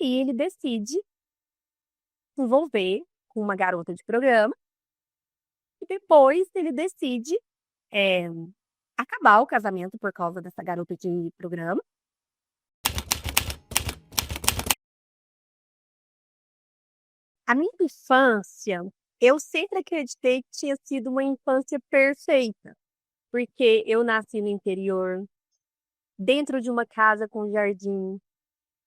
aí ele decide se envolver com uma garota de programa e depois ele decide é, acabar o casamento por causa dessa garota de programa. A minha infância, eu sempre acreditei que tinha sido uma infância perfeita, porque eu nasci no interior, dentro de uma casa com jardim,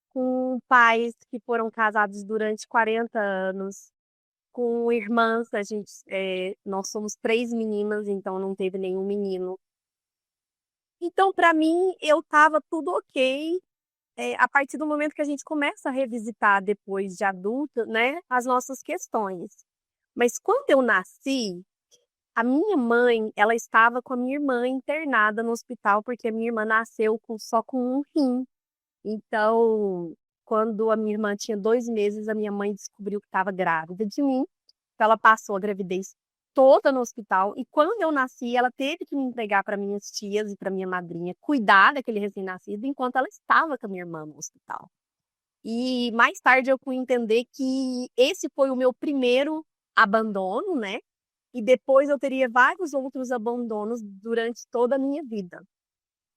com pais que foram casados durante 40 anos, com irmãs, nós somos três meninas, então não teve nenhum menino. Então, para mim, eu estava tudo ok, a partir do momento que a gente começa a revisitar depois de adulta, né, as nossas questões. Mas quando eu nasci, a minha mãe, ela estava com a minha irmã internada no hospital porque a minha irmã nasceu só com um rim. Então, quando a minha irmã tinha 2 meses, a minha mãe descobriu que estava grávida de mim. Então, ela passou a gravidez toda no hospital. E quando eu nasci, ela teve que me entregar para minhas tias e para minha madrinha, cuidar daquele recém-nascido, enquanto ela estava com a minha irmã no hospital. E mais tarde eu fui entender que esse foi o meu primeiro abandono, né? E depois eu teria vários outros abandonos durante toda a minha vida.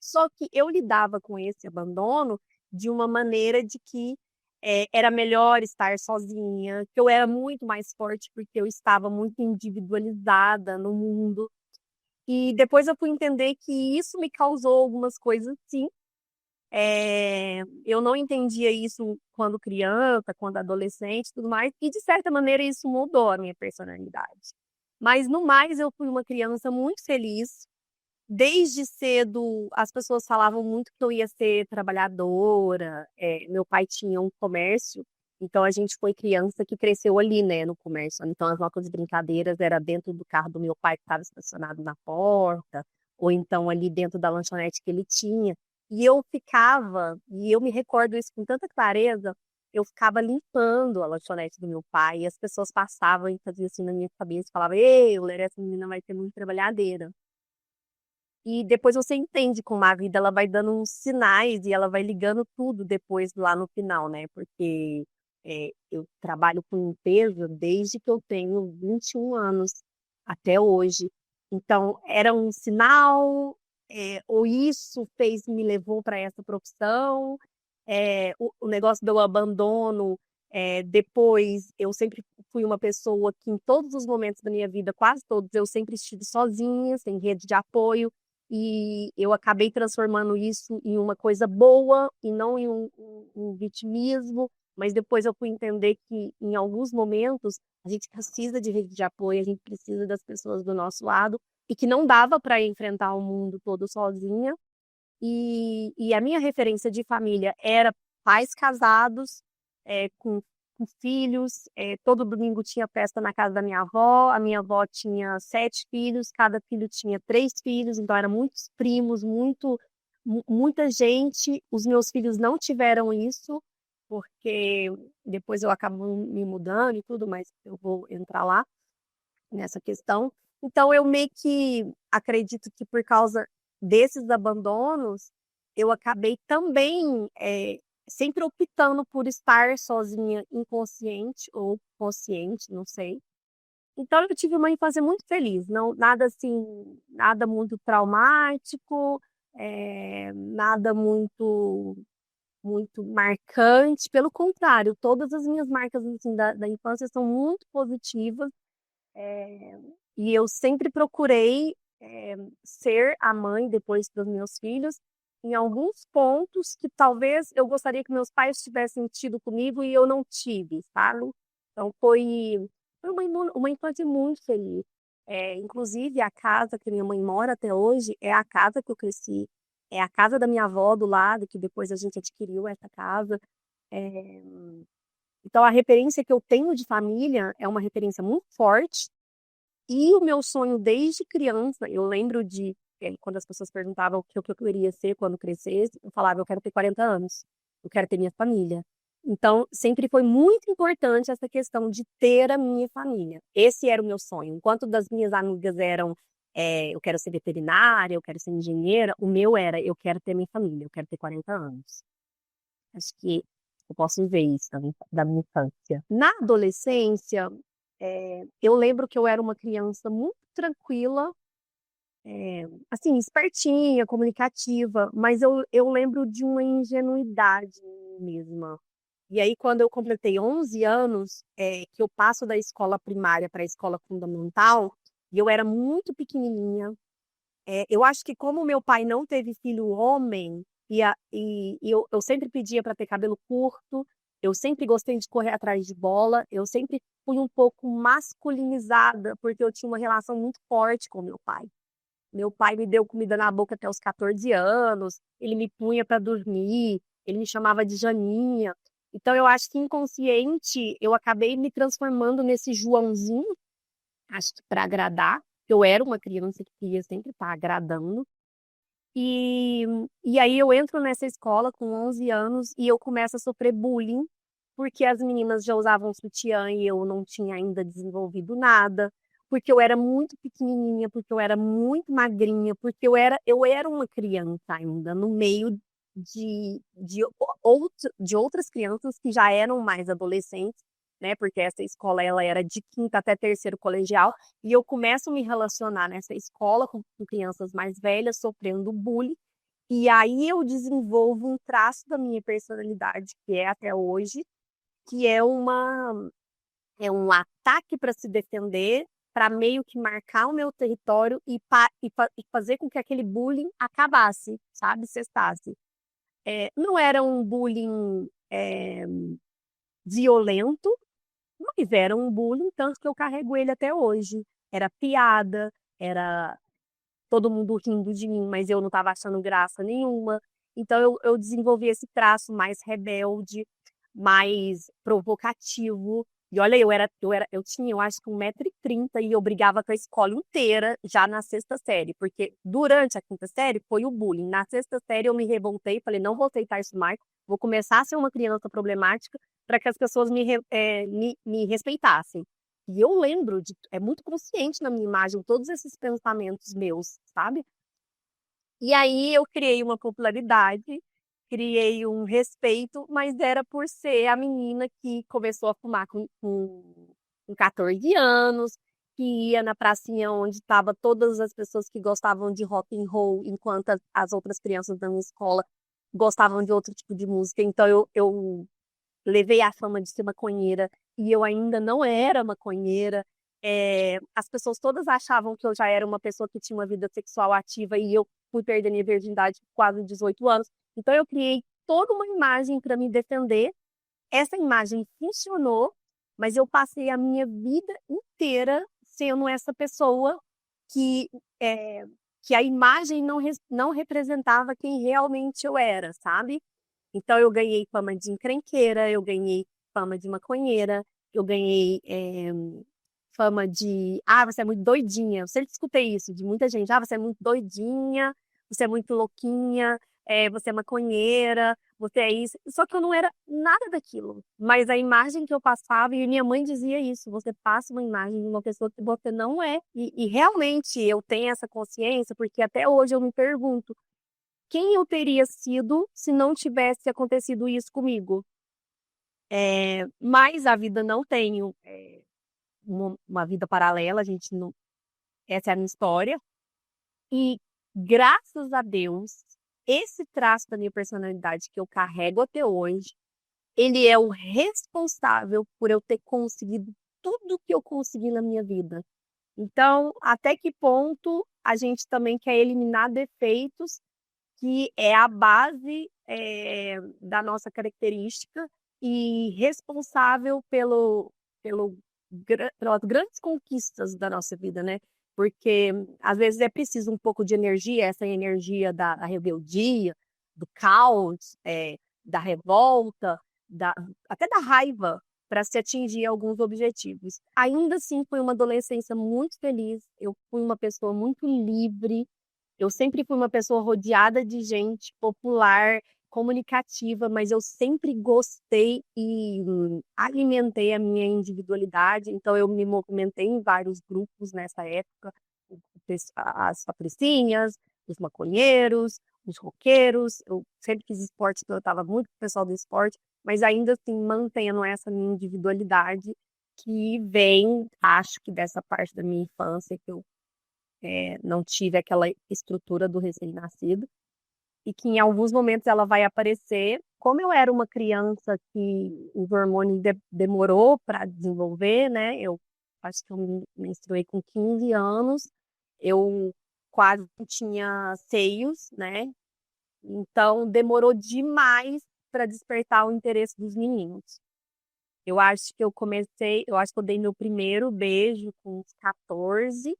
Só que eu lidava com esse abandono de uma maneira de que era melhor estar sozinha, que eu era muito mais forte porque eu estava muito individualizada no mundo. E depois eu fui entender que isso me causou algumas coisas, sim. Eu não entendia isso quando criança, quando adolescente e tudo mais, e de certa maneira isso mudou a minha personalidade. Mas no mais, eu fui uma criança muito feliz. Desde cedo, as pessoas falavam muito que eu ia ser trabalhadora. Meu pai tinha um comércio, então a gente foi criança que cresceu ali, né, no comércio. Então as nossas brincadeiras era dentro do carro do meu pai que estava estacionado na porta, ou então ali dentro da lanchonete que ele tinha. E eu ficava, e eu me recordo isso com tanta clareza, eu ficava limpando a lanchonete do meu pai, e as pessoas passavam e faziam assim na minha cabeça, falavam, ei, essa menina vai ser muito trabalhadeira. E depois você entende como a vida ela vai dando uns sinais e ela vai ligando tudo depois lá no final, né? Porque eu trabalho com limpeza desde que eu tenho 21 anos até hoje. Então, era um sinal, ou isso me levou para essa profissão, o negócio do abandono. Depois, eu sempre fui uma pessoa que, em todos os momentos da minha vida, quase todos, eu sempre estive sozinha, sem rede de apoio. E eu acabei transformando isso em uma coisa boa e não em um vitimismo, mas depois eu fui entender que em alguns momentos a gente precisa de rede de apoio, a gente precisa das pessoas do nosso lado e que não dava para enfrentar o mundo todo sozinha. E a minha referência de família era pais casados, com filhos. Todo domingo tinha festa na casa da minha avó. A minha avó tinha 7 filhos, cada filho tinha 3 filhos, então eram muitos primos, muita gente. Os meus filhos não tiveram isso, porque depois eu acabo me mudando e tudo, mas eu vou entrar lá nessa questão. Então, eu meio que acredito que por causa desses abandonos, eu acabei também sempre optando por estar sozinha, inconsciente ou consciente, não sei. Então, eu tive uma infância muito feliz, não, nada assim, nada muito traumático, nada muito marcante. Pelo contrário, todas as minhas marcas assim, da infância são muito positivas. É, e eu sempre procurei ser a mãe depois dos meus filhos em alguns pontos que talvez eu gostaria que meus pais tivessem tido comigo e eu não tive, sabe? Então foi uma infância muito feliz. Inclusive, a casa que minha mãe mora até hoje é a casa que eu cresci, é a casa da minha avó do lado, que depois a gente adquiriu essa casa. É, então, a referência que eu tenho de família é uma referência muito forte. E o meu sonho desde criança, eu lembro de quando as pessoas perguntavam o que eu queria ser quando crescesse, eu falava, eu quero ter 40 anos, eu quero ter minha família. Então, sempre foi muito importante essa questão de ter a minha família. Esse era o meu sonho. Enquanto das minhas amigas eram, eu quero ser veterinária, eu quero ser engenheira, o meu era, eu quero ter minha família, eu quero ter 40 anos. Acho que Eu posso ver isso da minha infância. Na adolescência, eu lembro que eu era uma criança muito tranquila, assim, espertinha, comunicativa, mas eu lembro de uma ingenuidade mesma. E aí, quando eu completei 11 anos, que eu passo da escola primária para a escola fundamental, e eu era muito pequenininha, eu acho que como meu pai não teve filho homem, e eu sempre pedia para ter cabelo curto, eu sempre gostei de correr atrás de bola, eu sempre fui um pouco masculinizada, porque eu tinha uma relação muito forte com meu pai. Meu pai me deu comida na boca até os 14 anos, ele me punha para dormir, ele me chamava de Janinha. Então, eu acho que inconsciente eu acabei me transformando nesse Joãozinho, acho que para agradar, porque eu era uma criança que queria sempre estar agradando. E, e aí eu entro nessa escola com 11 anos e eu começo a sofrer bullying, porque as meninas já usavam sutiã e eu não tinha ainda desenvolvido nada, porque eu era muito pequenininha, porque eu era muito magrinha, porque eu era uma criança ainda, no meio de outras crianças que já eram mais adolescentes, né? Porque essa escola ela era de quinta até terceiro colegial, e eu começo a me relacionar nessa escola com crianças mais velhas, sofrendo bullying, e aí eu desenvolvo um traço da minha personalidade, que é até hoje, que é um ataque para se defender, para meio que marcar o meu território e fazer com que aquele bullying acabasse, sabe, cessasse. Não era um bullying violento, mas era um bullying, tanto que eu carrego ele até hoje. Era piada, era todo mundo rindo de mim, mas eu não estava achando graça nenhuma. Então eu desenvolvi esse traço mais rebelde, mais provocativo. E olha, eu acho que 1,30 m e eu brigava com a escola inteira já na sexta série, porque durante a quinta série foi o bullying. Na sexta série eu me revoltei, falei, não vou aceitar isso mais, vou começar a ser uma criança problemática para que as pessoas me respeitassem. E eu lembro é muito consciente na minha imagem todos esses pensamentos meus, sabe? E aí eu criei uma popularidade, criei um respeito, mas era por ser a menina que começou a fumar com 14 anos, que ia na pracinha onde estavam todas as pessoas que gostavam de rock and roll, enquanto as outras crianças da minha escola gostavam de outro tipo de música. Então eu levei a fama de ser maconheira e eu ainda não era maconheira. As pessoas todas achavam que eu já era uma pessoa que tinha uma vida sexual ativa e eu fui perder minha virgindade com quase 18 anos. Então eu criei toda uma imagem para me defender. Essa imagem funcionou, mas eu passei a minha vida inteira sendo essa pessoa que, é, que a imagem não representava quem realmente eu era, sabe? Então eu ganhei fama de encrenqueira, eu ganhei fama de maconheira, eu ganhei fama de, você é muito doidinha. Eu sempre escutei isso de muita gente. Você é muito doidinha, você é muito louquinha, você é maconheira, você é isso. Só que eu não era nada daquilo. Mas a imagem que eu passava, e minha mãe dizia isso, você passa uma imagem de uma pessoa que você não é. E realmente eu tenho essa consciência, porque até hoje eu me pergunto, quem eu teria sido se não tivesse acontecido isso comigo? Mas a vida não tem uma vida paralela, a gente não, essa é a minha história. E graças a Deus, esse traço da minha personalidade que eu carrego até hoje, ele é o responsável por eu ter conseguido tudo que eu consegui na minha vida. Então, até que ponto a gente também quer eliminar defeitos que é a base da nossa característica e responsável pelas grandes conquistas da nossa vida, né? Porque às vezes é preciso um pouco de energia, essa energia da rebeldia, do caos, da revolta, até da raiva, para se atingir alguns objetivos. Ainda assim, foi uma adolescência muito feliz, eu fui uma pessoa muito livre, eu sempre fui uma pessoa rodeada de gente popular, comunicativa, mas eu sempre gostei e alimentei a minha individualidade. Então, eu me movimentei em vários grupos nessa época, as patricinhas, os maconheiros, os roqueiros, eu sempre fiz esporte, então eu estava muito com o pessoal do esporte, mas ainda assim mantendo essa minha individualidade que vem, acho que dessa parte da minha infância, que eu não tive aquela estrutura do recém-nascido, e que em alguns momentos ela vai aparecer. Como eu era uma criança que os hormônios demorou para desenvolver, né? Eu acho que eu me menstruei com 15 anos, eu quase não tinha seios, né? Então demorou demais para despertar o interesse dos meninos. Eu acho que eu dei meu primeiro beijo com uns 14,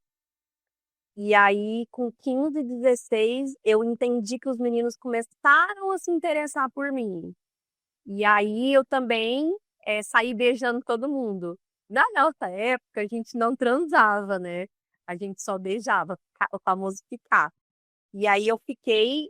e aí, com 15, 16, eu entendi que os meninos começaram a se interessar por mim. E aí eu também saí beijando todo mundo. Na nossa época, a gente não transava, né? A gente só beijava, o famoso ficar. E aí eu fiquei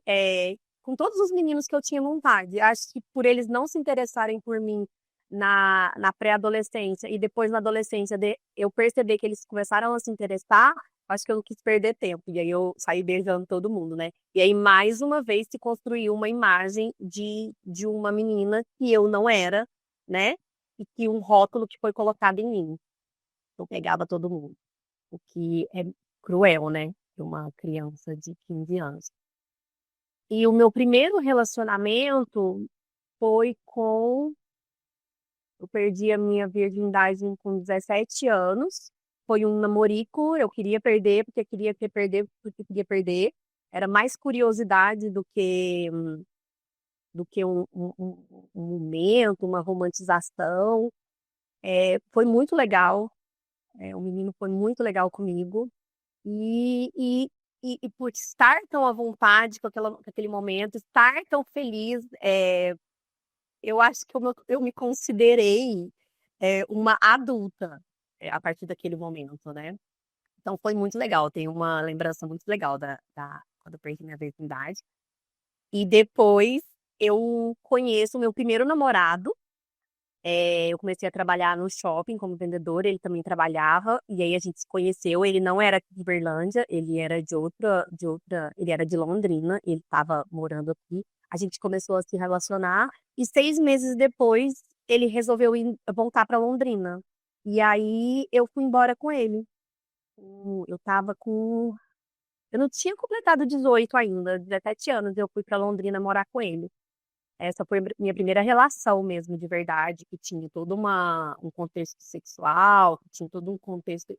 com todos os meninos que eu tinha vontade. Acho que por eles não se interessarem por mim na pré-adolescência e depois na adolescência eu perceber que eles começaram a se interessar, acho que eu não quis perder tempo. E aí eu saí beijando todo mundo, né? E aí, mais uma vez, se construiu uma imagem de uma menina que eu não era, né? E que um rótulo que foi colocado em mim. Eu pegava todo mundo. O que é cruel, né? De uma criança de 15 anos. E o meu primeiro relacionamento foi com. Eu perdi a minha virgindade com 17 anos. Foi um namorico, eu queria perder porque queria perder porque queria perder. Era mais curiosidade do que um momento, uma romantização. Foi muito legal. O menino foi muito legal comigo. E, e, e por estar tão à vontade com aquele momento, estar tão feliz, eu acho que eu me considerei uma adulta a partir daquele momento, né? Então foi muito legal, tenho uma lembrança muito legal quando eu perdi minha virgindade. E depois eu conheço o meu primeiro namorado. Eu comecei a trabalhar no shopping como vendedora, ele também trabalhava, e aí a gente se conheceu. Ele não era de Berlândia, ele era ele era de Londrina, ele estava morando aqui. A gente começou a se relacionar, e 6 meses depois ele resolveu voltar para Londrina. E aí eu fui embora com ele. Eu tava com. Eu não tinha completado 18 ainda, 17 anos, eu fui para Londrina morar com ele. Essa foi a minha primeira relação mesmo, de verdade, que tinha todo um contexto sexual, que tinha todo um contexto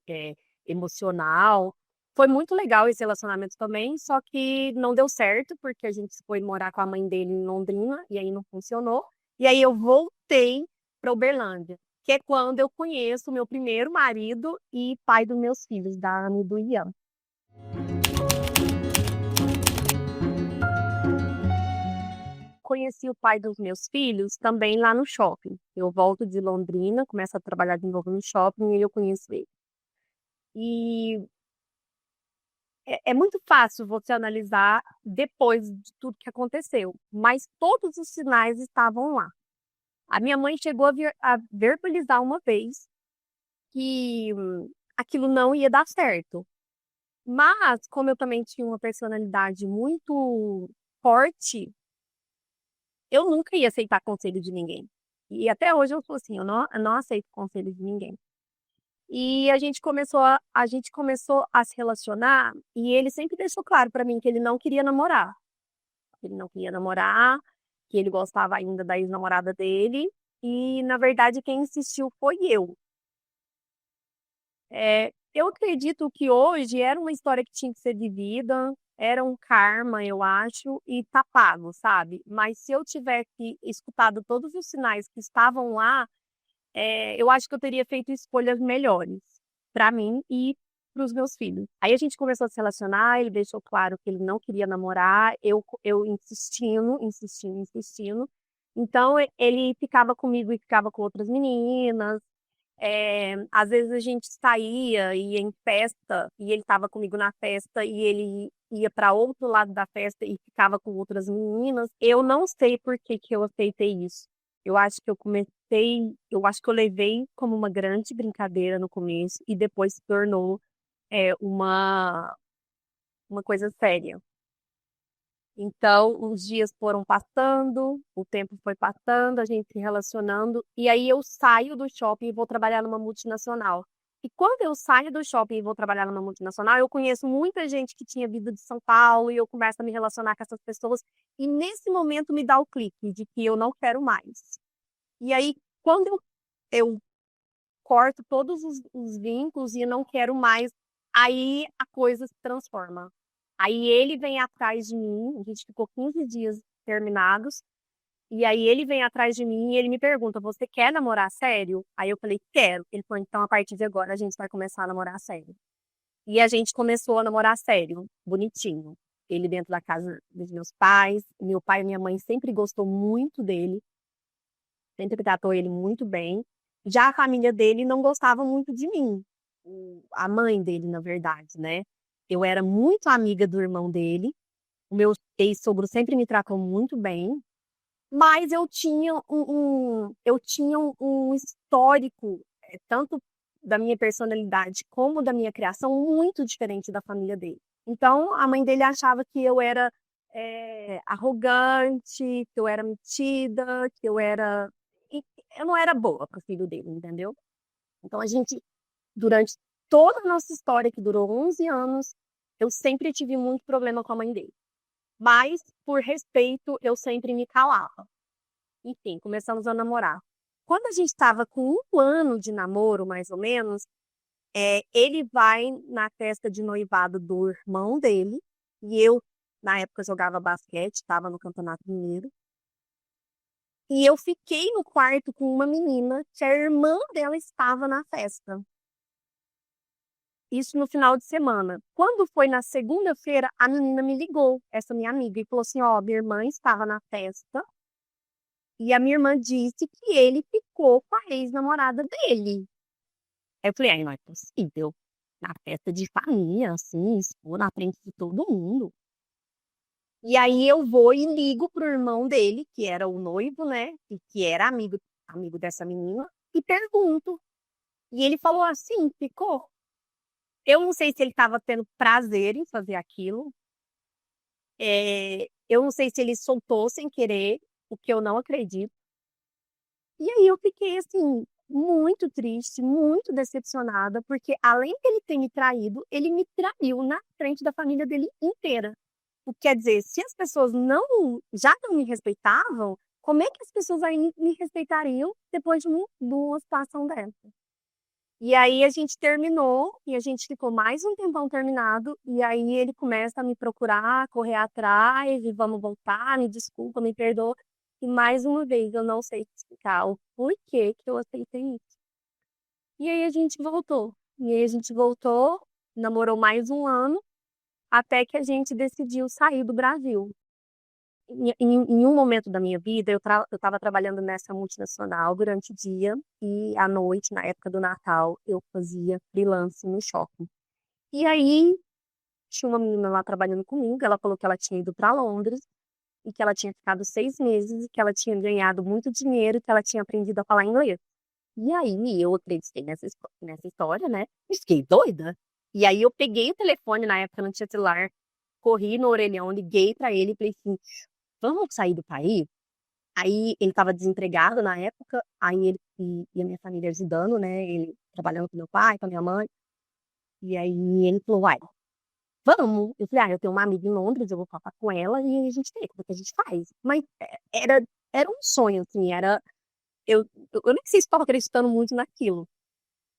emocional. Foi muito legal esse relacionamento também, só que não deu certo, porque a gente foi morar com a mãe dele em Londrina, e aí não funcionou. E aí eu voltei para Uberlândia, que é quando eu conheço o meu primeiro marido e pai dos meus filhos, da Ana e do Ian. Conheci o pai dos meus filhos também lá no shopping. Eu volto de Londrina, começo a trabalhar de novo no shopping e eu conheço ele. E é muito fácil você analisar depois de tudo que aconteceu, mas todos os sinais estavam lá. A minha mãe chegou a verbalizar uma vez que aquilo não ia dar certo. Mas, como eu também tinha uma personalidade muito forte, eu nunca ia aceitar conselho de ninguém. E até hoje eu sou assim, eu não aceito conselho de ninguém. E a gente começou a se relacionar e ele sempre deixou claro para mim que ele não queria namorar. Ele não queria namorar, que ele gostava ainda da ex-namorada dele. E, na verdade, quem insistiu foi eu. Eu acredito que hoje era uma história que tinha que ser vivida, era um karma, eu acho, e tá pago, sabe? Mas se eu tivesse escutado todos os sinais que estavam lá, eu acho que eu teria feito escolhas melhores para mim e para os meus filhos. Aí a gente começou a se relacionar, ele deixou claro que ele não queria namorar, eu insistindo, insistindo, insistindo. Então ele ficava comigo e ficava com outras meninas. Às vezes a gente saía, ia em festa, e ele estava comigo na festa, e ele ia para outro lado da festa e ficava com outras meninas. Eu não sei por que que eu aceitei isso. Eu acho que eu levei como uma grande brincadeira no começo, e depois se tornou uma coisa séria. Então, os dias foram passando, o tempo foi passando, a gente se relacionando, e aí eu saio do shopping e vou trabalhar numa multinacional. E quando eu saio do shopping e vou trabalhar numa multinacional, eu conheço muita gente que tinha vindo de São Paulo e eu começo a me relacionar com essas pessoas, e nesse momento me dá o clique de que eu não quero mais. E aí, quando eu corto todos os vínculos e não quero mais, aí a coisa se transforma. Aí ele vem atrás de mim, a gente ficou 15 dias terminados, e aí ele vem atrás de mim e ele me pergunta: Você quer namorar sério? Aí eu falei: Quero. Ele falou: Então a partir de agora a gente vai começar a namorar sério. E a gente começou a namorar sério, bonitinho. Ele dentro da casa dos meus pais, meu pai e minha mãe sempre gostou muito dele, sempre tratou ele muito bem. Já a família dele não gostava muito de mim, a mãe dele, na verdade, né? Eu era muito amiga do irmão dele, o meu ex-sogro sempre me tratou muito bem, mas eu tinha um histórico, tanto da minha personalidade como da minha criação, muito diferente da família dele. Então, a mãe dele achava que eu era arrogante, que eu era metida, que eu era. E eu não era boa para o filho dele, entendeu? Então, a gente, durante toda a nossa história, que durou 11 anos, eu sempre tive muito problema com a mãe dele. Mas, por respeito, eu sempre me calava. Enfim, começamos a namorar. Quando a gente estava com 1 ano de namoro, mais ou menos, ele vai na festa de noivado do irmão dele, e eu, na época, jogava basquete, estava no Campeonato Mineiro, e eu fiquei no quarto com uma menina que a irmã dela estava na festa. Isso no final de semana. Quando foi na segunda-feira, a menina me ligou, essa minha amiga, e falou assim: Ó, minha irmã estava na festa e a minha irmã disse que ele ficou com a ex-namorada dele. Aí eu falei: Ai, não é possível. Na festa de família, assim, expor na frente de todo mundo. E aí eu vou e ligo pro irmão dele, que era o noivo, né? E que era amigo dessa menina, e pergunto. E ele falou assim: ficou. Eu não sei se ele estava tendo prazer em fazer aquilo. Eu não sei se ele soltou sem querer, o que eu não acredito. E aí eu fiquei assim, muito triste, muito decepcionada, porque além dele ter me traído, ele me traiu na frente da família dele inteira. O que quer dizer, se as pessoas já não me respeitavam, como é que as pessoas aí me respeitariam depois de uma situação dessa? E aí a gente terminou e a gente ficou mais um tempão terminado. E aí ele começa a me procurar, correr atrás, e vamos voltar, me desculpa, me perdoa. E mais uma vez eu não sei explicar o porquê que eu aceitei isso. E aí a gente voltou. E aí a gente voltou, namorou mais 1 ano, até que a gente decidiu sair do Brasil. Em um momento da minha vida, eu estava trabalhando nessa multinacional durante o dia e à noite, na época do Natal, eu fazia freelance no shopping. E aí, tinha uma menina lá trabalhando comigo, ela falou que ela tinha ido para Londres e que ela tinha ficado 6 meses, e que ela tinha ganhado muito dinheiro, e que ela tinha aprendido a falar inglês. E aí, eu acreditei nessa história, né? E fiquei doida. E aí, eu peguei o telefone, na época não tinha celular, corri no orelhão, liguei para ele e falei assim: Vamos sair do país? Aí ele estava desempregado na época, aí ele e a minha família ajudando, né? Ele trabalhando com meu pai, com a minha mãe. E aí ele falou: Uai, vamos. Eu falei: Ah, eu tenho uma amiga em Londres, eu vou falar com ela e a gente vê como é que a gente faz. Mas era um sonho, assim, eu nem sei se estava acreditando muito naquilo.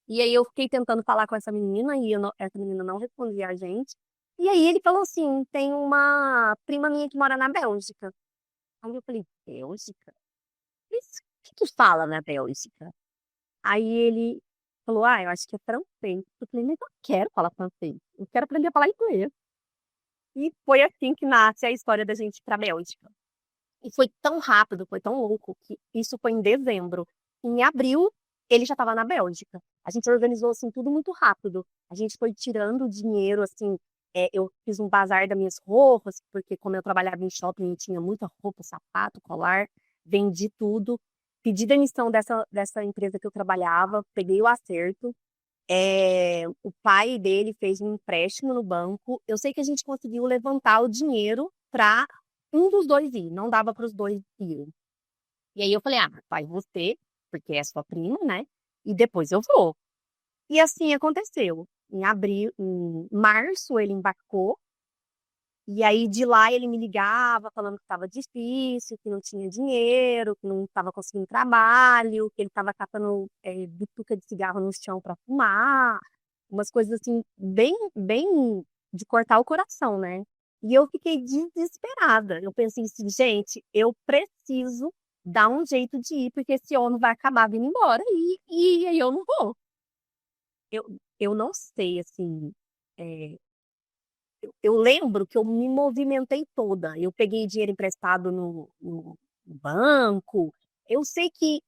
E aí eu fiquei tentando falar com essa menina e essa menina não respondia a gente. E aí ele falou assim: Tem uma prima minha que mora na Bélgica. Aí eu falei: Bélgica? Mas o que fala na Bélgica? Aí ele falou: Ah, eu acho que é francês. Eu falei: Mas eu quero falar francês. Eu quero aprender a falar inglês. E foi assim que nasce a história da gente ir pra Bélgica. E foi tão rápido, foi tão louco, que isso foi em dezembro. Em abril, ele já estava na Bélgica. A gente organizou, assim, tudo muito rápido. A gente foi tirando o dinheiro, assim. Eu fiz um bazar das minhas roupas, porque como eu trabalhava em shopping, eu tinha muita roupa, sapato, colar. Vendi tudo. Pedi demissão dessa empresa que eu trabalhava, peguei o acerto. O pai dele fez um empréstimo no banco. Eu sei que a gente conseguiu levantar o dinheiro para um dos dois ir, não dava para os dois irem. E aí eu falei, vai você, porque é sua prima, né? E depois eu vou. E assim aconteceu. Em abril, em março ele embarcou, e aí de lá ele me ligava falando que estava difícil, que não tinha dinheiro, que não estava conseguindo trabalho, que ele estava catando bituca de cigarro no chão para fumar, umas coisas assim bem de cortar o coração, né? E eu fiquei desesperada. Eu pensei assim, gente, eu preciso dar um jeito de ir, porque esse homem vai acabar vindo embora e aí eu não vou. Eu não sei, assim, é, eu lembro que eu me movimentei toda. Eu peguei dinheiro emprestado no banco. Eu sei que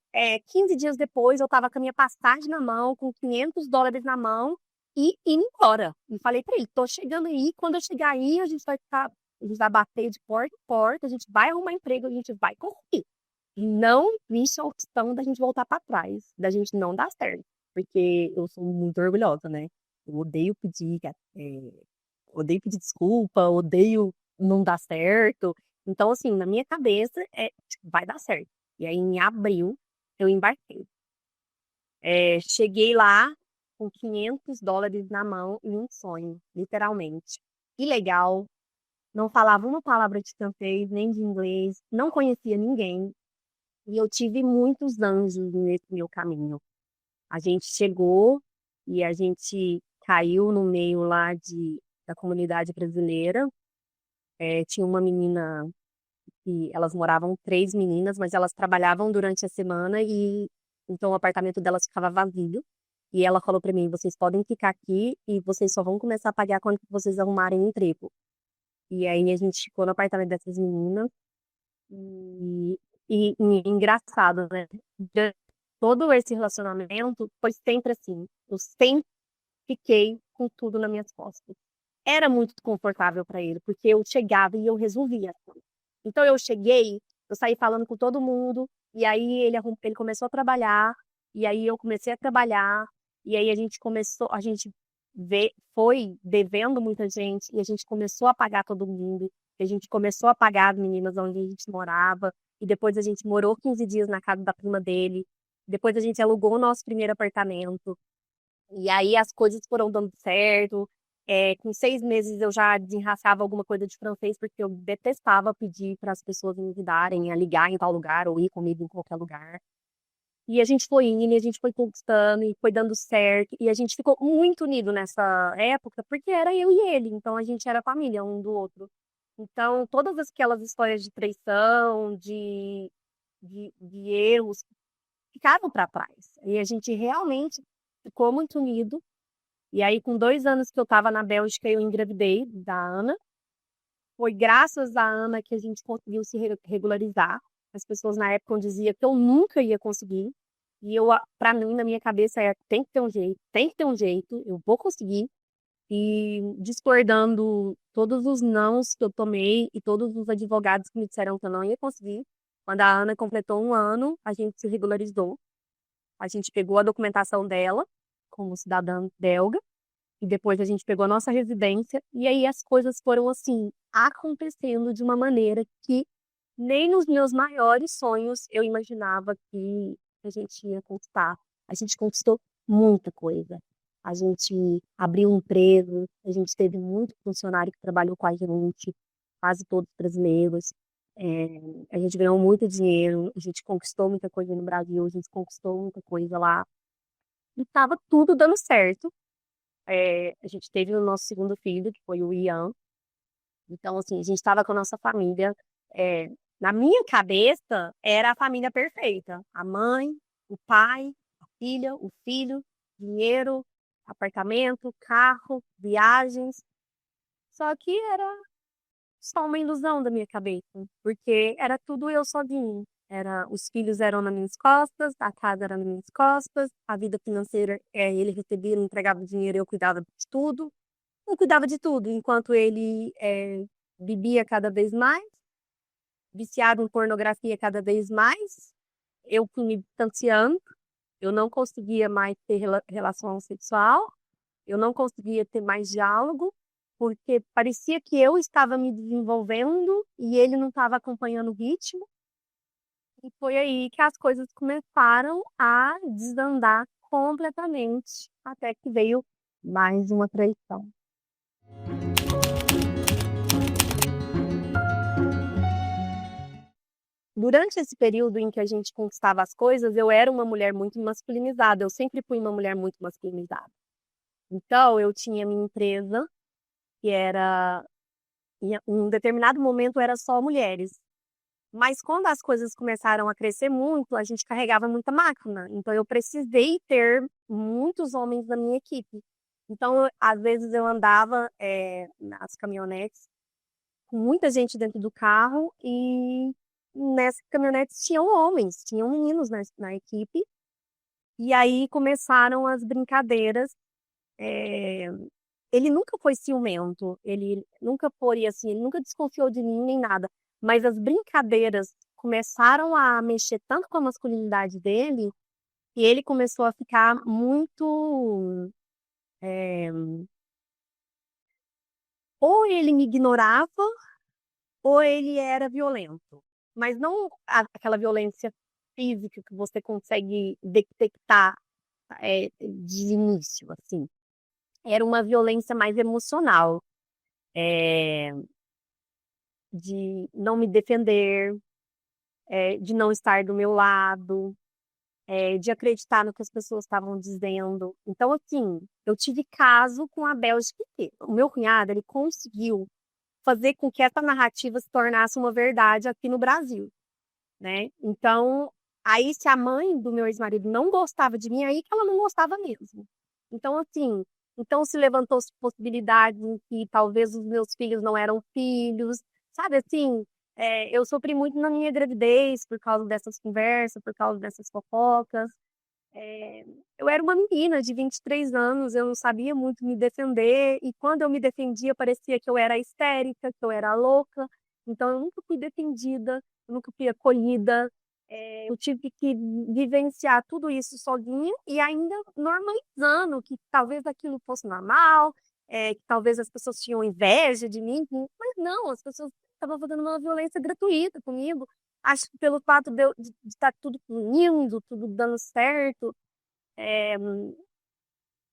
15 dias depois eu estava com a minha passagem na mão, com US$ 500 na mão e indo embora. E falei para ele, tô chegando aí, quando eu chegar aí, a gente vai bater de porta em porta, a gente vai arrumar emprego, a gente vai conseguir. E não existe a opção da gente voltar para trás, da gente não dar certo. Porque eu sou muito orgulhosa, né? Eu odeio pedir desculpa, odeio não dar certo. Então, assim, na minha cabeça, vai dar certo. E aí, em abril, eu embarquei. Cheguei lá com US$ 500 na mão e um sonho, literalmente. Ilegal, não falava uma palavra de francês, nem de inglês, não conhecia ninguém. E eu tive muitos anjos nesse meu caminho. A gente chegou e a gente caiu no meio lá da comunidade brasileira. Tinha uma menina e elas moravam três meninas, mas elas trabalhavam durante a semana e então o apartamento delas ficava vazio. E ela falou para mim: vocês podem ficar aqui e vocês só vão começar a pagar quando vocês arrumarem um emprego. E aí a gente ficou no apartamento dessas meninas e, e engraçado, né? De todo esse relacionamento foi sempre assim. Eu sempre fiquei com tudo nas minhas costas. Era muito confortável para ele, porque eu chegava e eu resolvia. Então eu cheguei, eu saí falando com todo mundo, e aí ele começou a trabalhar, e aí eu comecei a trabalhar, e aí a gente foi devendo muita gente, e a gente começou a pagar todo mundo, e a gente começou a pagar as meninas onde a gente morava, e depois a gente morou 15 dias na casa da prima dele, depois a gente alugou o nosso primeiro apartamento, e aí as coisas foram dando certo. Com 6 meses eu já desenrascava alguma coisa de francês, porque eu detestava pedir para as pessoas me ajudarem a ligar em tal lugar ou ir comigo em qualquer lugar. E a gente foi indo, e a gente foi conquistando, e foi dando certo. E a gente ficou muito unido nessa época, porque era eu e ele. Então a gente era família um do outro. Então todas aquelas histórias de traição, de erros, ficaram para trás. E a gente realmente ficou muito unido. E aí, com 2 anos que eu estava na Bélgica, eu engravidei da Ana. Foi graças à Ana que a gente conseguiu se regularizar. As pessoas na época diziam que eu nunca ia conseguir. E eu, para mim, na minha cabeça, tem que ter um jeito, tem que ter um jeito, eu vou conseguir. E discordando todos os nãos que eu tomei e todos os advogados que me disseram que eu não ia conseguir. Quando a Ana completou 1 ano, a gente se regularizou. A gente pegou a documentação dela como cidadã belga e depois a gente pegou a nossa residência e aí as coisas foram assim acontecendo de uma maneira que nem nos meus maiores sonhos eu imaginava que a gente ia conquistar. A gente conquistou muita coisa. A gente abriu empresas, a gente teve muito funcionário que trabalhou com a gente, quase todos brasileiros. É, a gente ganhou muito dinheiro, a gente conquistou muita coisa no Brasil, a gente conquistou muita coisa lá. E estava tudo dando certo. A gente teve o nosso segundo filho, que foi o Ian. Então, assim, a gente estava com a nossa família. é, Na minha cabeça, era a família perfeita. A mãe, o pai, a filha, o filho, dinheiro, apartamento, carro, viagens. Só que era só uma ilusão da minha cabeça, porque era tudo eu sozinho. Os filhos eram nas minhas costas, a casa era nas minhas costas, a vida financeira, ele recebia, ele entregava dinheiro, eu cuidava de tudo. Eu cuidava de tudo, enquanto ele bebia cada vez mais, viciado em pornografia cada vez mais. Eu fui me distanciando, eu não conseguia mais ter relação sexual, eu não conseguia ter mais diálogo, porque parecia que eu estava me desenvolvendo e ele não estava acompanhando o ritmo. E foi aí que as coisas começaram a desandar completamente, até que veio mais uma traição. Durante esse período em que a gente conquistava as coisas, eu era uma mulher muito masculinizada. Eu sempre fui uma mulher muito masculinizada. Então, eu tinha minha empresa, que era, em um determinado momento, era só mulheres. Mas quando as coisas começaram a crescer muito, a gente carregava muita máquina. Então, eu precisei ter muitos homens na minha equipe. Então, às vezes, eu andava, nas caminhonetes com muita gente dentro do carro e nessas caminhonetes tinham homens, tinham meninos na equipe. E aí começaram as brincadeiras. é, Ele nunca foi ciumento, ele nunca foi assim, ele nunca desconfiou de mim nem nada. Mas as brincadeiras começaram a mexer tanto com a masculinidade dele que ele começou a ficar muito. é, Ou ele me ignorava, ou ele era violento. Mas não aquela violência física que você consegue detectar, de início, assim. Era uma violência mais emocional, é, de não me defender, de não estar do meu lado, de acreditar no que as pessoas estavam dizendo. Então, assim, eu tive caso com a Bélgica inteira. O meu cunhado, ele conseguiu fazer com que essa narrativa se tornasse uma verdade aqui no Brasil, né? Então, aí se a mãe do meu ex-marido não gostava de mim, aí que ela não gostava mesmo. Então, assim, então se levantou possibilidades em que talvez os meus filhos não eram filhos, sabe assim? Eu sofri muito na minha gravidez por causa dessas conversas, por causa dessas fofocas. É, eu era uma menina de 23 anos, eu não sabia muito me defender, e quando eu me defendia, parecia que eu era histérica, que eu era louca. Então, eu nunca fui defendida, eu nunca fui acolhida. Eu tive que vivenciar tudo isso sozinha e ainda normalizando que talvez aquilo fosse normal, que talvez as pessoas tinham inveja de mim, mas não, as pessoas estavam fazendo uma violência gratuita comigo. Acho que pelo fato de estar tudo fluindo, tudo dando certo,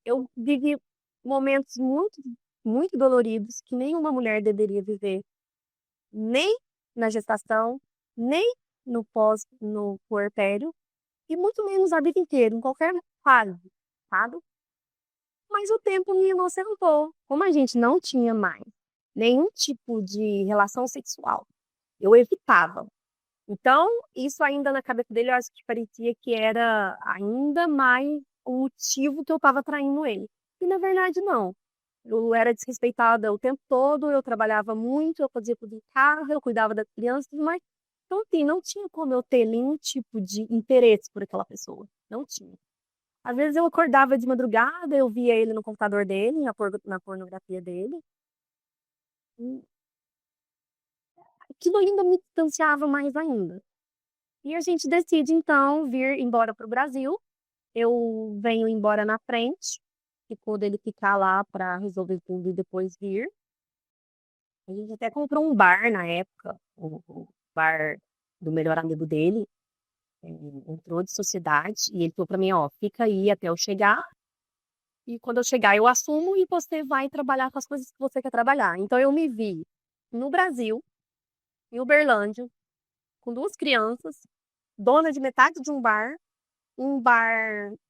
eu vivi momentos muito, muito doloridos que nenhuma mulher deveria viver, nem na gestação, nem no puerpério, e muito menos a vida inteira, em qualquer fase, sabe? Mas o tempo me inocentou. Como a gente não tinha mais nenhum tipo de relação sexual, eu evitava. Então, isso ainda na cabeça dele, eu acho que parecia que era ainda mais o motivo que eu estava traindo ele. E na verdade, não. Eu era desrespeitada o tempo todo, eu trabalhava muito, eu fazia tudo em casa, eu cuidava das crianças, mas então, assim, não tinha como eu ter nenhum tipo de interesse por aquela pessoa. Não tinha. Às vezes eu acordava de madrugada, eu via ele no computador dele, na pornografia dele. E aquilo ainda me distanciava mais ainda. E a gente decide, então, vir embora para o Brasil. Eu venho embora na frente, ficou dele ficar lá para resolver tudo e depois vir. A gente até comprou um bar na época, o bar do melhor amigo dele, entrou de sociedade e ele falou para mim, ó, fica aí até eu chegar e quando eu chegar eu assumo e você vai trabalhar com as coisas que você quer trabalhar. Então eu me vi no Brasil, em Uberlândia, com duas crianças, dona de metade de um bar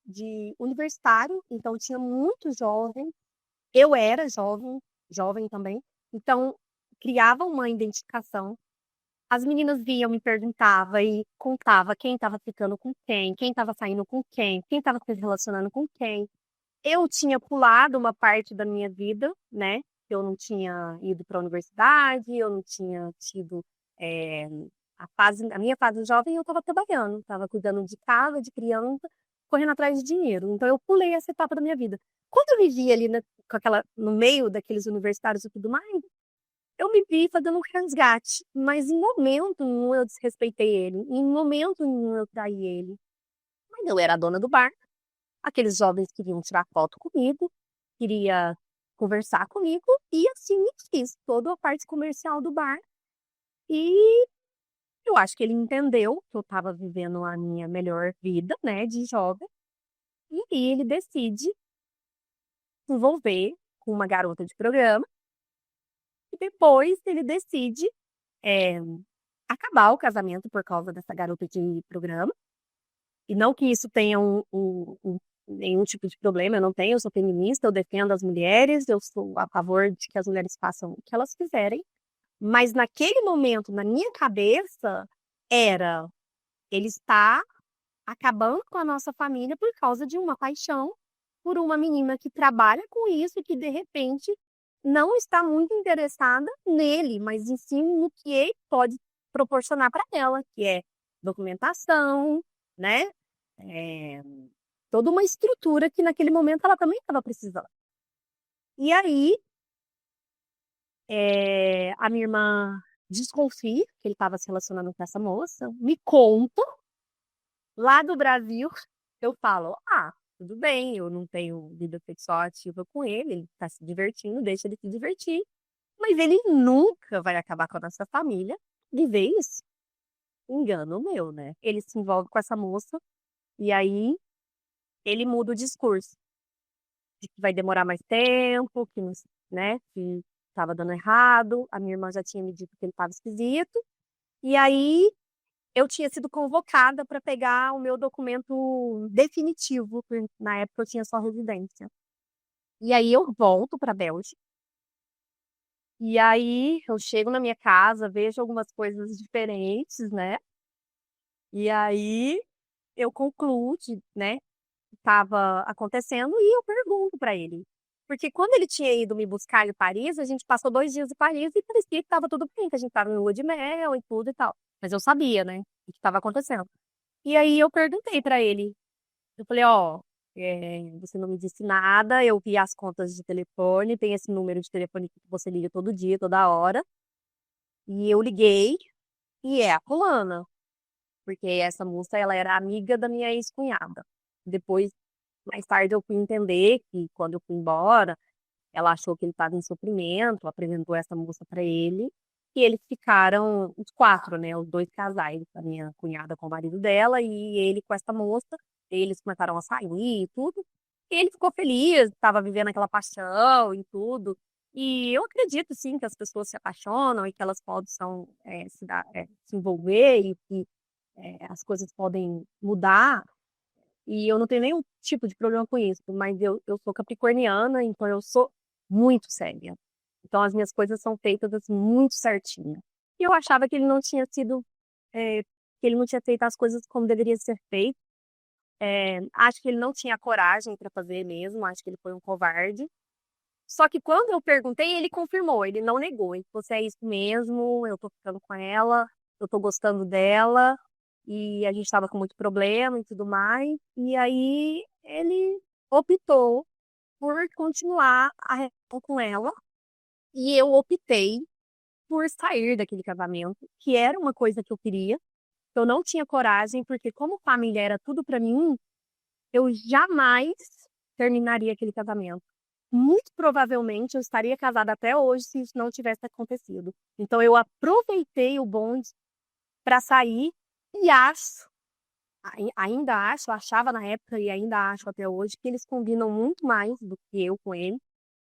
de universitário, então tinha muito jovem. Eu era jovem, jovem também, então criava uma identificação. As meninas vinham, me perguntava e contava quem estava ficando com quem estava saindo com quem estava se relacionando com quem. Eu tinha pulado uma parte da minha vida, né? Eu não tinha ido para a universidade, eu não tinha tido é, a minha fase jovem, eu estava trabalhando, estava cuidando de casa, de criança, correndo atrás de dinheiro. Então eu pulei essa etapa da minha vida. Quando eu vivia ali no meio daqueles universitários e tudo mais, eu me vi fazendo um resgate, mas em momento nenhum eu desrespeitei ele, em momento nenhum eu traí ele. Mas eu era a dona do bar, aqueles jovens queriam tirar foto comigo, queria conversar comigo e assim eu fiz toda a parte comercial do bar. E eu acho que ele entendeu que eu estava vivendo a minha melhor vida, né, de jovem, e aí ele decide se envolver com uma garota de programa, e depois ele decide é, acabar o casamento por causa dessa garota de programa. E não que isso tenha nenhum tipo de problema, eu não tenho, eu sou feminista, eu defendo as mulheres, eu sou a favor de que as mulheres façam o que elas quiserem. Mas naquele momento, na minha cabeça, era ele está acabando com a nossa família por causa de uma paixão por uma menina que trabalha com isso e que, de repente, não está muito interessada nele, mas em si no que ele pode proporcionar para ela, que é documentação, né? É, toda uma estrutura que naquele momento ela também estava precisando. E aí, a minha irmã desconfia que ele estava se relacionando com essa moça, me conta. Lá do Brasil, eu falo, tudo bem, eu não tenho vida sexual ativa com ele tá se divertindo, deixa ele se divertir. Mas ele nunca vai acabar com a nossa família de vez. Engano meu, né? Ele se envolve com essa moça e aí ele muda o discurso. De que vai demorar mais tempo, que, né, que estava dando errado. A minha irmã já tinha me dito que ele estava esquisito. E aí eu tinha sido convocada para pegar o meu documento definitivo, porque na época eu tinha só residência. E aí eu volto para a Bélgica. E aí eu chego na minha casa, vejo algumas coisas diferentes, né? E aí eu concluo, né, que estava acontecendo e eu pergunto para ele. Porque quando ele tinha ido me buscar em Paris, a gente passou 2 dias em Paris e parecia que estava tudo bem, que a gente estava em lua de mel e tudo e tal. Mas eu sabia, né, o que estava acontecendo. E aí eu perguntei para ele. Eu falei, você não me disse nada, eu vi as contas de telefone, tem esse número de telefone que você liga todo dia, toda hora. E eu liguei e é a fulana, porque essa moça, ela era amiga da minha ex-cunhada. Depois, mais tarde, eu fui entender que quando eu fui embora, ela achou que ele estava em sofrimento, apresentou essa moça para ele, e eles ficaram os 4, né, os 2 casais, a minha cunhada com o marido dela e ele com essa moça. Eles começaram a sair e tudo. E ele ficou feliz, estava vivendo aquela paixão e tudo. E eu acredito, sim, que as pessoas se apaixonam e que elas possam se envolver e que as coisas podem mudar. E eu não tenho nenhum tipo de problema com isso, mas eu sou capricorniana, então eu sou muito séria. Então as minhas coisas são feitas assim, muito certinho. E eu achava que ele não tinha sido, que ele não tinha feito as coisas como deveria ser feito. Acho que ele não tinha coragem para fazer mesmo, acho que ele foi um covarde. Só que quando eu perguntei, ele confirmou, ele não negou. Ele falou, é isso mesmo, eu tô ficando com ela, eu tô gostando dela, e a gente estava com muito problema e tudo mais. E aí ele optou por continuar a relação com ela, e eu optei por sair daquele casamento, que era uma coisa que eu queria. Eu não tinha coragem, porque como família era tudo para mim, eu jamais terminaria aquele casamento. Muito provavelmente eu estaria casada até hoje se isso não tivesse acontecido. Então eu aproveitei o bonde para sair e achava na época e ainda acho até hoje que eles combinam muito mais do que eu com ele,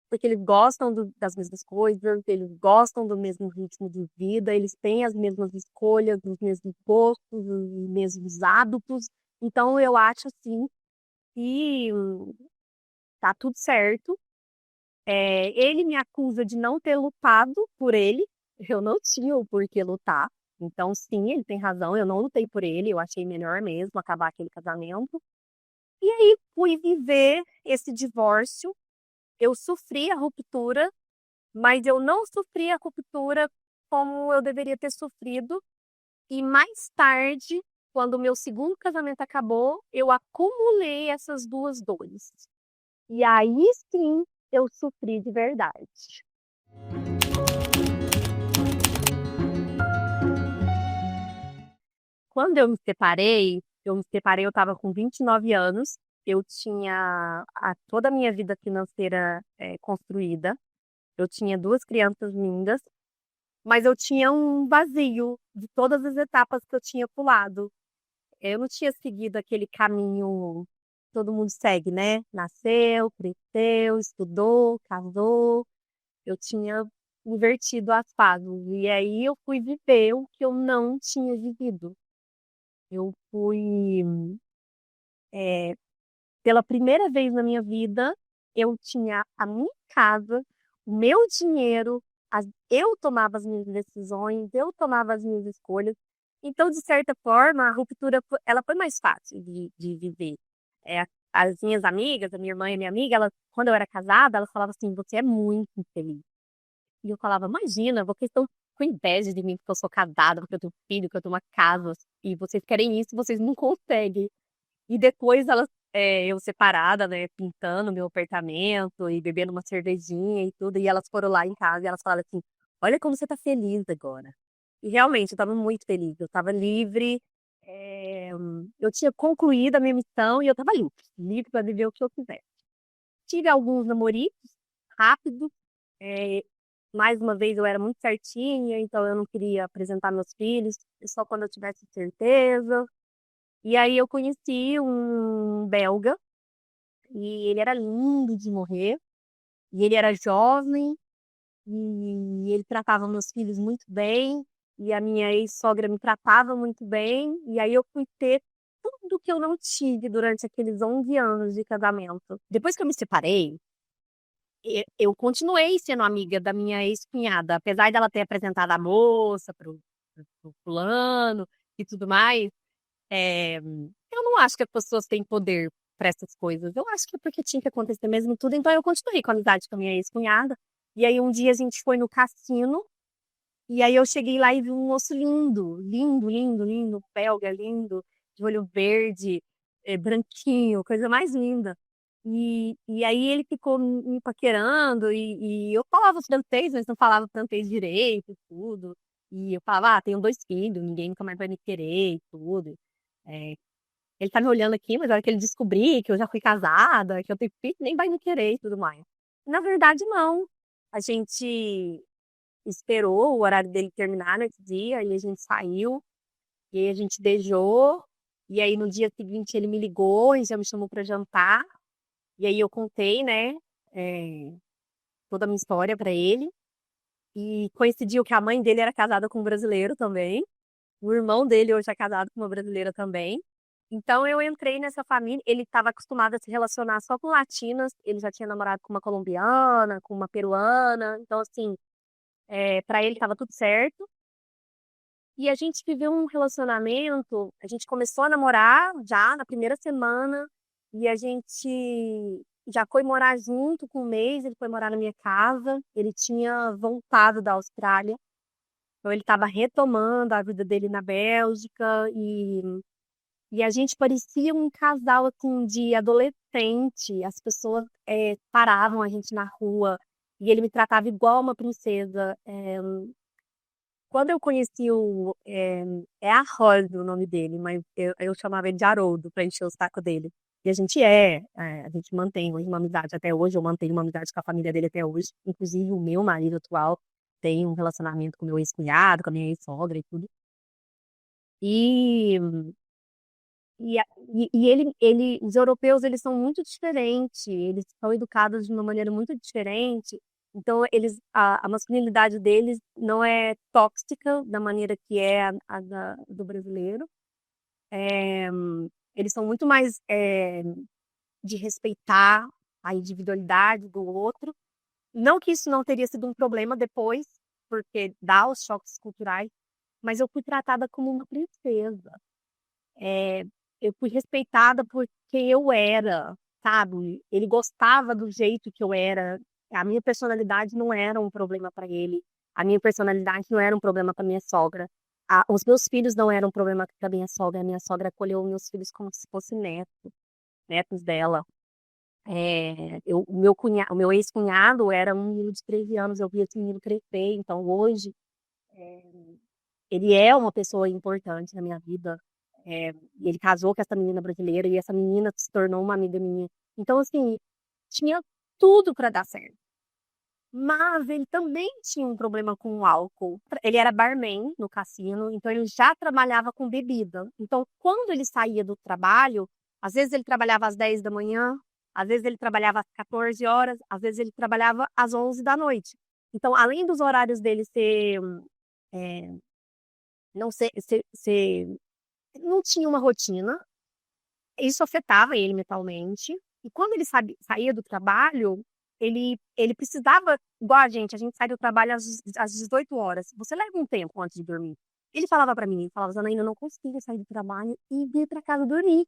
porque eles gostam das mesmas coisas, eles gostam do mesmo ritmo de vida, eles têm as mesmas escolhas, os mesmos gostos, os mesmos hábitos. Então eu acho assim que tá tudo certo. Ele me acusa de não ter lutado por ele. Eu não tinha o porquê lutar. Então, sim, ele tem razão. Eu não lutei por ele. Eu achei melhor mesmo acabar aquele casamento. E aí fui viver esse divórcio. Eu sofri a ruptura, mas eu não sofri a ruptura como eu deveria ter sofrido. E mais tarde, quando o meu segundo casamento acabou, eu acumulei essas duas dores. E aí sim eu sofri de verdade. Quando eu me separei, eu estava com 29 anos eu tinha toda a minha vida financeira construída, eu tinha duas crianças lindas, mas eu tinha um vazio de todas as etapas que eu tinha pulado. Eu não tinha seguido aquele caminho que todo mundo segue, né? Nasceu, cresceu, estudou, casou. Eu tinha invertido as fases. E aí eu fui viver o que eu não tinha vivido. Eu fui, pela primeira vez na minha vida, eu tinha a minha casa, o meu dinheiro, eu tomava as minhas decisões, eu tomava as minhas escolhas. Então, de certa forma, a ruptura ela foi mais fácil de viver. É, as minhas amigas, a minha irmã e a minha amiga, quando eu era casada, elas falavam assim: você é muito infeliz. E eu falava: imagina, vocês estão com inveja de mim porque eu sou casada, porque eu tenho filho, que eu tenho uma casa, e vocês querem isso, vocês não conseguem. E depois eu separada, né, pintando meu apartamento e bebendo uma cervejinha e tudo, e elas foram lá em casa e elas falaram assim: olha como você tá feliz agora. E realmente, eu tava muito feliz, eu tava livre, eu tinha concluído a minha missão e eu tava livre, livre para viver o que eu quiser. Tive alguns namoricos rápidos, é, mais uma vez eu era muito certinha, então eu não queria apresentar meus filhos, só quando eu tivesse certeza. E aí eu conheci um belga, e ele era lindo de morrer, e ele era jovem, e ele tratava meus filhos muito bem, e a minha ex-sogra me tratava muito bem, e aí eu fui ter tudo que eu não tive durante aqueles 11 anos de casamento. Depois que eu me separei, eu continuei sendo amiga da minha ex-cunhada, apesar dela ter apresentado a moça pro fulano e tudo mais. Eu não acho que as pessoas têm poder para essas coisas. Eu acho que é porque tinha que acontecer mesmo tudo. Então eu continuei com a amizade com a minha ex-cunhada. E aí um dia a gente foi no cassino. E aí eu cheguei lá e vi um moço lindo, lindo, lindo, lindo, belga, lindo, de olho verde, branquinho, coisa mais linda. E aí ele ficou me paquerando e eu falava francês, mas não falava francês direito, e tudo. E eu falava: tenho dois filhos, ninguém nunca mais vai me querer e tudo. É, ele tá me olhando aqui, mas na hora que ele descobrir que eu já fui casada, que eu tenho filho, nem vai me querer e tudo mais. Na verdade, não. A gente esperou o horário dele terminar nesse dia, e a gente saiu, e aí a gente beijou, e aí no dia seguinte ele me ligou e já me chamou para jantar, e aí eu contei, né, é, toda a minha história para ele, e coincidiu que a mãe dele era casada com um brasileiro também, o irmão dele hoje é casado com uma brasileira também. Então eu entrei nessa família. Ele estava acostumado a se relacionar só com latinas. Ele já tinha namorado com uma colombiana, com uma peruana. Então, assim, para ele estava tudo certo. E a gente viveu um relacionamento. A gente começou a namorar já na primeira semana. E a gente já foi morar junto com um mês. Ele foi morar na minha casa. Ele tinha voltado da Austrália. Então ele estava retomando a vida dele na Bélgica e a gente parecia um casal assim de adolescente. As pessoas paravam a gente na rua e ele me tratava igual uma princesa. Quando eu conheci é Harold o nome dele, mas eu chamava ele de Haroldo para encher o saco dele. E a gente mantém hoje uma amizade até hoje. Eu mantenho uma amizade com a família dele até hoje. Inclusive o meu marido atual tem um relacionamento com o meu ex-cunhado, com a minha ex-sogra e tudo. E, os europeus, eles são muito diferentes, eles são educados de uma maneira muito diferente. Então, a masculinidade deles não é tóxica da maneira que é do brasileiro. É, eles são muito mais de respeitar a individualidade do outro. Não que isso não teria sido um problema depois, porque dá os choques culturais, mas eu fui tratada como uma princesa. É, eu fui respeitada por quem eu era, sabe? Ele gostava do jeito que eu era. A minha personalidade não era um problema para ele. A minha personalidade não era um problema para minha sogra. Os meus filhos não eram um problema para minha sogra. A minha sogra acolheu meus filhos como se fossem netos dela. O meu ex-cunhado era um menino de 13 anos. Eu vi esse menino crescer. Então, hoje, ele é uma pessoa importante na minha vida. E ele casou com essa menina brasileira e essa menina se tornou uma amiga minha. Então, assim, tinha tudo para dar certo. Mas ele também tinha um problema com o álcool. Ele era barman no cassino, então ele já trabalhava com bebida. Então, quando ele saía do trabalho, às vezes ele trabalhava às 10 da manhã, às vezes ele trabalhava às 14 horas, às vezes ele trabalhava às 11 da noite. Então, além dos horários dele é, não não tinha uma rotina, isso afetava ele mentalmente. E quando ele saía do trabalho, ele precisava, igual a gente sai do trabalho às 18 horas. Você leva um tempo antes de dormir. Ele falava pra mim, ele falava, Zanaína, eu não conseguia sair do trabalho e vir pra casa dormir.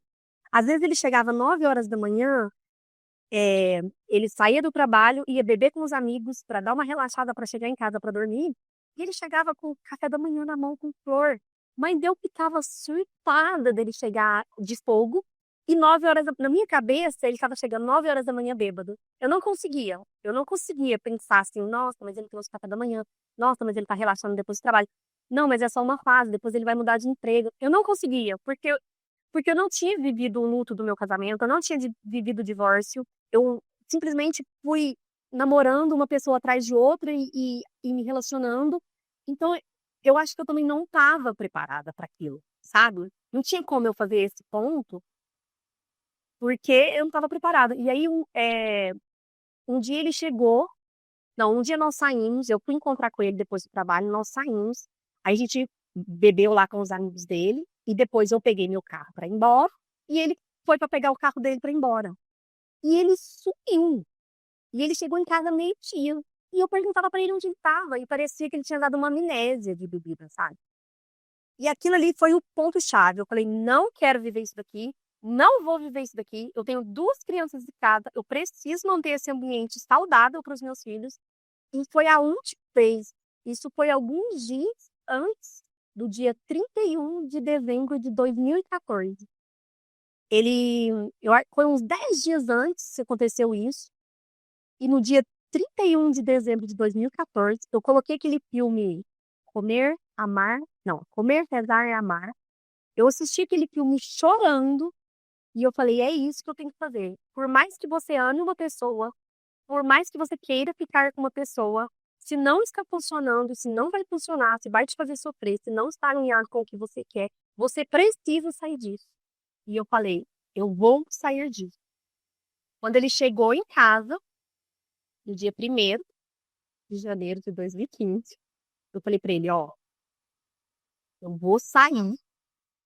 Às vezes ele chegava 9 horas da manhã, ele saía do trabalho, ia beber com os amigos pra dar uma relaxada pra chegar em casa pra dormir. E ele chegava com o café da manhã na mão com flor. Mãe deu que tava surtada dele chegar de fogo. E 9 horas, na minha cabeça, ele tava chegando 9 horas da manhã bêbado. Eu não conseguia pensar assim, nossa, mas ele trouxe café da manhã. Nossa, mas ele tá relaxando depois do trabalho. Não, mas é só uma fase, depois ele vai mudar de emprego. Eu não conseguia, porque eu não tinha vivido o luto do meu casamento, eu não tinha vivido o divórcio. Eu simplesmente fui namorando uma pessoa atrás de outra e me relacionando. Então, eu acho que eu também não estava preparada para aquilo, sabe? Não tinha como eu fazer esse ponto, porque eu não estava preparada. E aí, um dia ele chegou, não, um dia nós saímos, eu fui encontrar com ele depois do trabalho, nós saímos, aí a gente bebeu lá com os amigos dele, e depois eu peguei meu carro para ir embora, e ele foi para pegar o carro dele para ir embora. E ele sumiu. E ele chegou em casa meio-dia. E eu perguntava para ele onde ele estava, e parecia que ele tinha dado uma amnésia de bebida, sabe? E aquilo ali foi o ponto-chave. Eu falei, não quero viver isso daqui, não vou viver isso daqui. Eu tenho duas crianças de casa, eu preciso manter esse ambiente saudável para os meus filhos. E foi a última vez. Isso foi alguns dias antes do dia 31 de dezembro de 2014. Ele, foi uns 10 dias antes que aconteceu isso. E no dia 31 de dezembro de 2014, eu coloquei aquele filme Comer, Amar, não, Comer, Rezar e Amar. Eu assisti aquele filme chorando e eu falei, é isso que eu tenho que fazer. Por mais que você ame uma pessoa, por mais que você queira ficar com uma pessoa, se não está funcionando, se não vai funcionar, se vai te fazer sofrer, se não está alinhado com o que você quer, você precisa sair disso. E eu falei, eu vou sair disso. Quando ele chegou em casa, no dia 1º de janeiro de 2015, eu falei pra ele, ó, eu vou sair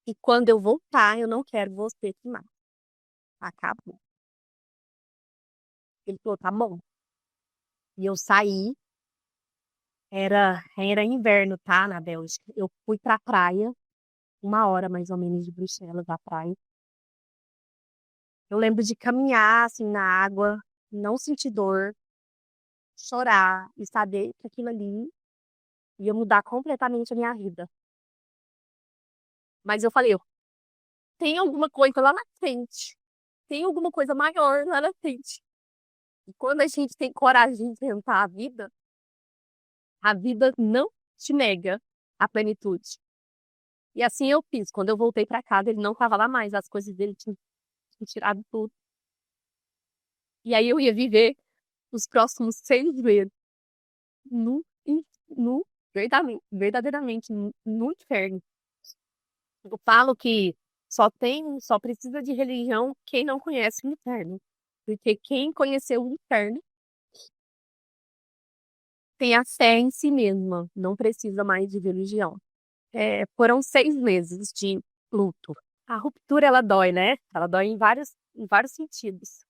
e quando eu voltar, eu não quero você aqui mais. Acabou. Ele falou, tá bom. E eu saí, era inverno, tá, na Bélgica. Eu fui pra praia, 1 hora mais ou menos de Bruxelas, da praia. Eu lembro de caminhar, assim, na água, não sentir dor, chorar e saber que aquilo ali ia mudar completamente a minha vida. Mas eu falei, tem alguma coisa lá na frente. Tem alguma coisa maior lá na frente. E quando a gente tem coragem de tentar a vida não te nega a plenitude. E assim eu fiz. Quando eu voltei para casa, ele não estava lá mais. As coisas dele tinham tirado tudo. E aí eu ia viver os próximos 6 meses no, no verdadeiramente no inferno. Eu falo que só precisa de religião quem não conhece o inferno. Porque quem conheceu o inferno tem a fé em si mesma, não precisa mais de religião. Foram 6 meses de luto. A ruptura, ela dói, né? Ela dói em vários sentidos.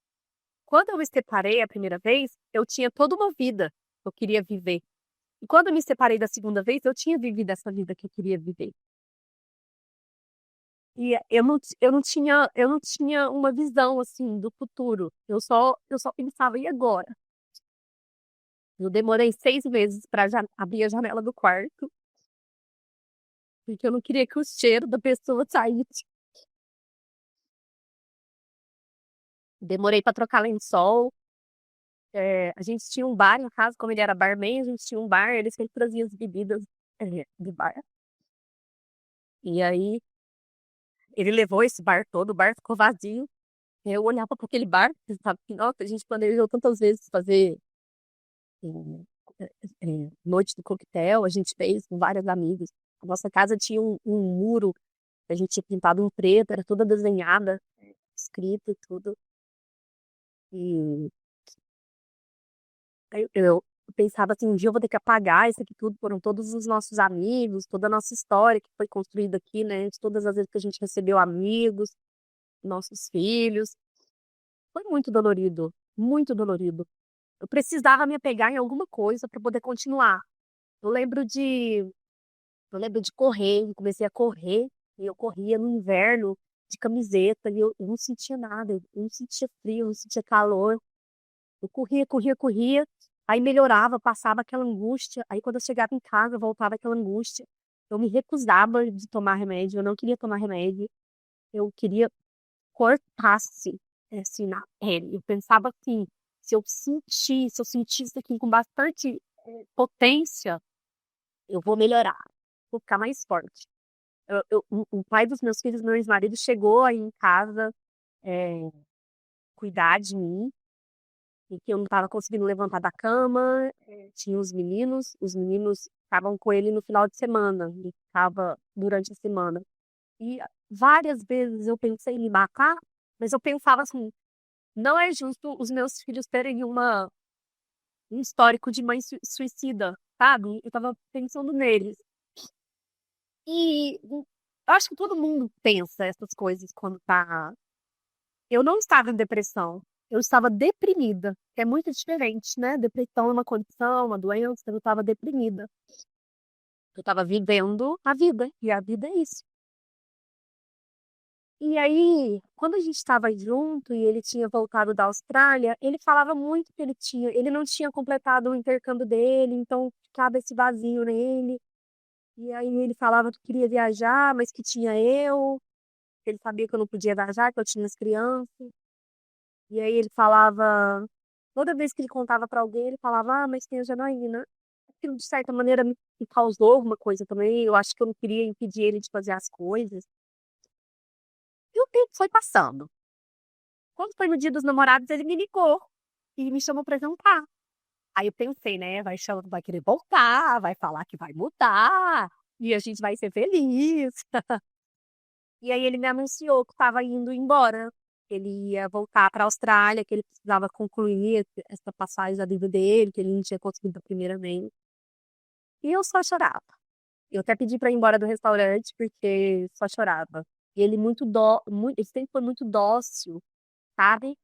Quando eu me separei a primeira vez, eu tinha toda uma vida que eu queria viver. E quando eu me separei da segunda vez, eu tinha vivido essa vida que eu queria viver. E eu não tinha uma visão, assim, do futuro. Eu só pensava, e agora? Eu demorei 6 meses para abrir a janela do quarto, porque eu não queria que o cheiro da pessoa saísse. Demorei para trocar lençol. A gente tinha um bar na casa, como ele era barman, a gente tinha um bar, ele sempre trazia as bebidas de bar. E aí Ele levou esse bar todo, o bar ficou vazio. Eu olhava para aquele bar, sabe, que, nossa, a gente planejou tantas vezes fazer noite de coquetel, a gente fez com várias amigas. A nossa casa tinha um muro, a gente tinha pintado um preto, era toda desenhada, escrito e tudo. E eu pensava assim, um dia eu vou ter que apagar isso aqui tudo, foram todos os nossos amigos, toda a nossa história que foi construída aqui, né? De todas as vezes que a gente recebeu amigos, nossos filhos. Foi muito dolorido, muito dolorido. Eu precisava me apegar em alguma coisa para poder continuar. Eu lembro de, eu lembro de correr, eu comecei a correr, e eu corria no inverno de camiseta, e eu não sentia nada, eu não sentia frio, eu não sentia calor. Eu corria, corria, corria, aí melhorava, passava aquela angústia, aí quando eu chegava em casa, voltava aquela angústia. Eu me recusava de tomar remédio, eu não queria tomar remédio, eu queria cortasse assim na pele. Eu pensava assim, se eu sentisse aqui com bastante potência, eu vou melhorar, vou ficar mais forte. O pai dos meus filhos, meu ex-marido, chegou aí em casa é, cuidar de mim, e que eu não estava conseguindo levantar da cama, tinha os meninos estavam com ele no final de semana, ele ficava durante a semana. E várias vezes eu pensei em me matar, mas eu pensava assim, não é justo os meus filhos terem um histórico de mãe suicida, sabe? Eu tava pensando neles. E eu acho que todo mundo pensa essas coisas quando tá. Eu não estava em depressão, eu estava deprimida, que é muito diferente, né? Depressão é uma condição, uma doença, eu estava deprimida. Eu estava vivendo a vida, e a vida é isso. E aí, quando a gente estava junto e ele tinha voltado da Austrália, ele falava muito que ele não tinha completado o intercâmbio dele, então ficava esse vazio nele. E aí ele falava que queria viajar, mas que tinha eu, que ele sabia que eu não podia viajar, que eu tinha as crianças. E aí ele falava, toda vez que ele contava para alguém, ele falava, ah, mas tem a Janaína. Aquilo de certa maneira me causou alguma coisa também. Eu acho que eu não queria impedir ele de fazer as coisas. E o tempo foi passando. Quando foi no dia dos namorados, ele me ligou e me chamou pra jantar. Aí eu pensei, né? Vai querer voltar, vai falar que vai mudar e a gente vai ser feliz. E aí ele me anunciou que estava indo embora. Ele ia voltar para a Austrália, que ele precisava concluir essa passagem da vida dele, que ele não tinha conseguido primeiramente. E eu só chorava. Eu até pedi para ir embora do restaurante porque só chorava. E ele ele sempre foi muito dócil, sabe?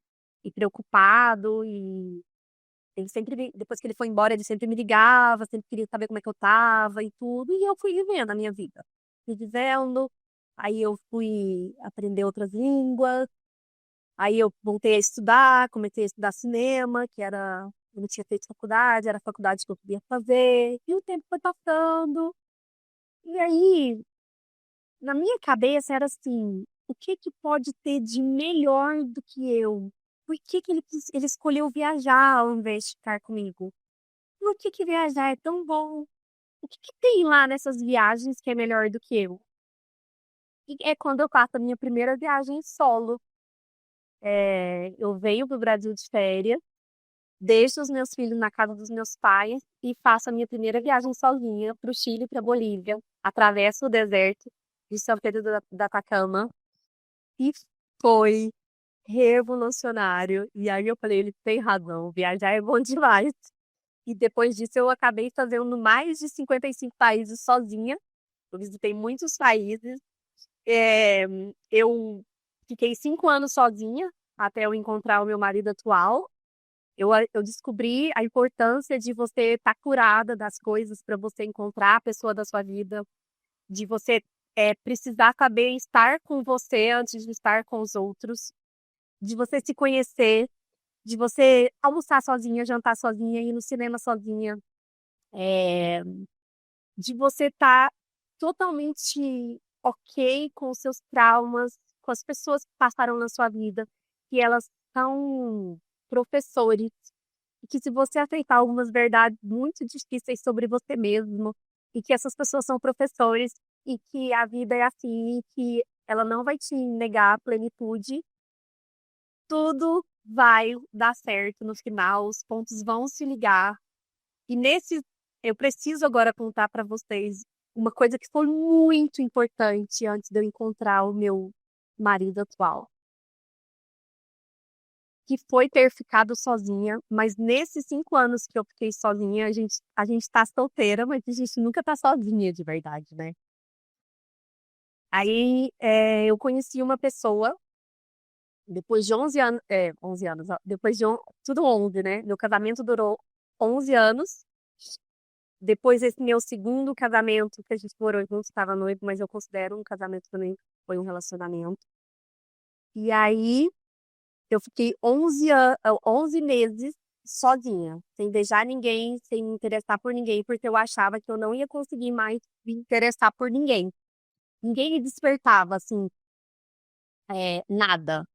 E preocupado e ele sempre, depois que ele foi embora, ele sempre me ligava, sempre queria saber como é que eu tava e tudo, e eu fui vivendo a minha vida. Fui vivendo, aí eu fui aprender outras línguas, aí eu voltei a estudar, comecei a estudar cinema, eu não tinha feito faculdade, era a faculdade que eu queria fazer, e o tempo foi passando, e aí, na minha cabeça era assim, o que que pode ter de melhor do que eu? Por que que ele escolheu viajar ao invés de ficar comigo? Por que que viajar é tão bom? O que que tem lá nessas viagens que é melhor do que eu? E é quando eu faço a minha primeira viagem solo. Eu venho para o Brasil de férias, deixo os meus filhos na casa dos meus pais e faço a minha primeira viagem sozinha para o Chile e para a Bolívia. Atravesso o deserto de São Pedro da Atacama e foi revolucionário. E aí eu falei, ele tem razão, viajar é bom demais. E depois disso eu acabei fazendo mais de 55 países sozinha. Eu visitei muitos países. É, eu fiquei 5 anos sozinha até eu encontrar o meu marido atual. Eu descobri a importância de você estar curada das coisas para você encontrar a pessoa da sua vida, de você precisar saber estar com você antes de estar com os outros, de você se conhecer, de você almoçar sozinha, jantar sozinha, ir no cinema sozinha, é, de você estar totalmente ok com os seus traumas, com as pessoas que passaram na sua vida, que elas são professores, e que se você aceitar algumas verdades muito difíceis sobre você mesmo, e que essas pessoas são professores, e que a vida é assim, e que ela não vai te negar a plenitude, tudo vai dar certo no final, os pontos vão se ligar. E eu preciso agora contar para vocês uma coisa que foi muito importante antes de eu encontrar o meu marido atual, que foi ter ficado sozinha, mas nesses 5 anos que eu fiquei sozinha, a gente tá solteira, mas a gente nunca tá sozinha de verdade, né? Aí eu conheci uma pessoa, depois de 11 anos, 11 anos, ó, depois de tudo 11, né? Meu casamento durou 11 anos. Depois esse meu segundo casamento, que a gente morou juntos, estava noivo, mas eu considero um casamento também, foi um relacionamento. E aí eu fiquei 11 meses sozinha, sem beijar ninguém, sem me interessar por ninguém, porque eu achava que eu não ia conseguir mais me interessar por ninguém. Ninguém me despertava, assim, nada.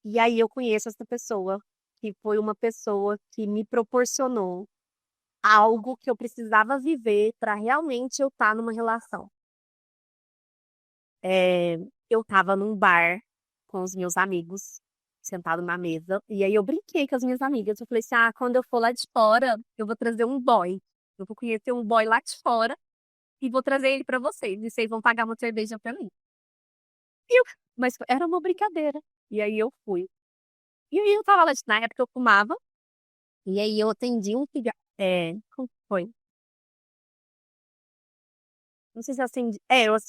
E aí eu conheço essa pessoa, que foi uma pessoa que me proporcionou algo que eu precisava viver para realmente eu estar numa relação. É, eu estava num bar com os meus amigos, sentado na mesa, e aí eu brinquei com as minhas amigas. Eu falei assim: ah, quando eu for lá de fora, eu vou trazer um boy. Eu vou conhecer um boy lá de fora e vou trazer ele para vocês. E vocês vão pagar uma cerveja para mim. Mas era uma brincadeira. E aí eu fui. E aí eu tava lá, na época eu fumava, e aí eu atendi um cigarro. Como foi? Não sei se eu acendi.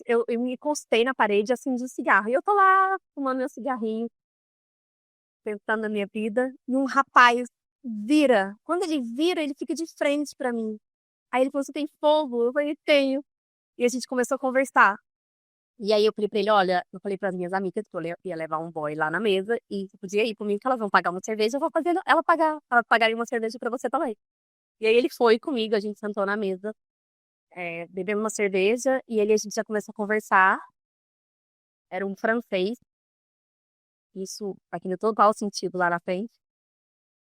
Eu me encostei na parede e acendi o cigarro. E eu tô lá fumando meu cigarrinho, pensando na minha vida, e um rapaz vira. Quando ele vira, ele fica de frente pra mim. Aí ele falou: você tem fogo? Eu falei: tenho. E a gente começou a conversar. E aí eu falei pra ele: olha, eu falei pras minhas amigas que eu ia levar um boy lá na mesa e você podia ir comigo que elas vão pagar uma cerveja, eu vou fazer ela pagaria uma cerveja pra você também. E aí ele foi comigo, a gente sentou na mesa, bebemos uma cerveja e a gente já começou a conversar. Era um francês, isso aqui no total sentido lá na frente.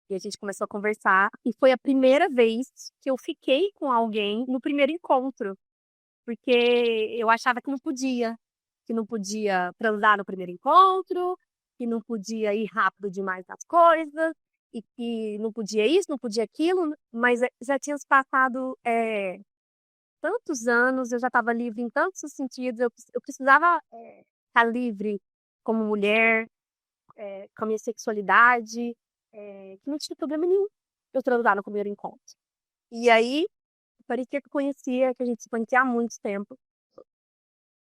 E a gente começou a conversar e foi a primeira vez que eu fiquei com alguém no primeiro encontro, porque eu achava que não podia transar no primeiro encontro, que não podia ir rápido demais nas coisas, e que não podia isso, não podia aquilo, mas já tinha se passado tantos anos, eu já estava livre em tantos sentidos, eu precisava estar livre como mulher, com a minha sexualidade, que não tinha problema nenhum eu transar no primeiro encontro. E aí, parecia que eu conhecia, que a gente se conhecia há muito tempo,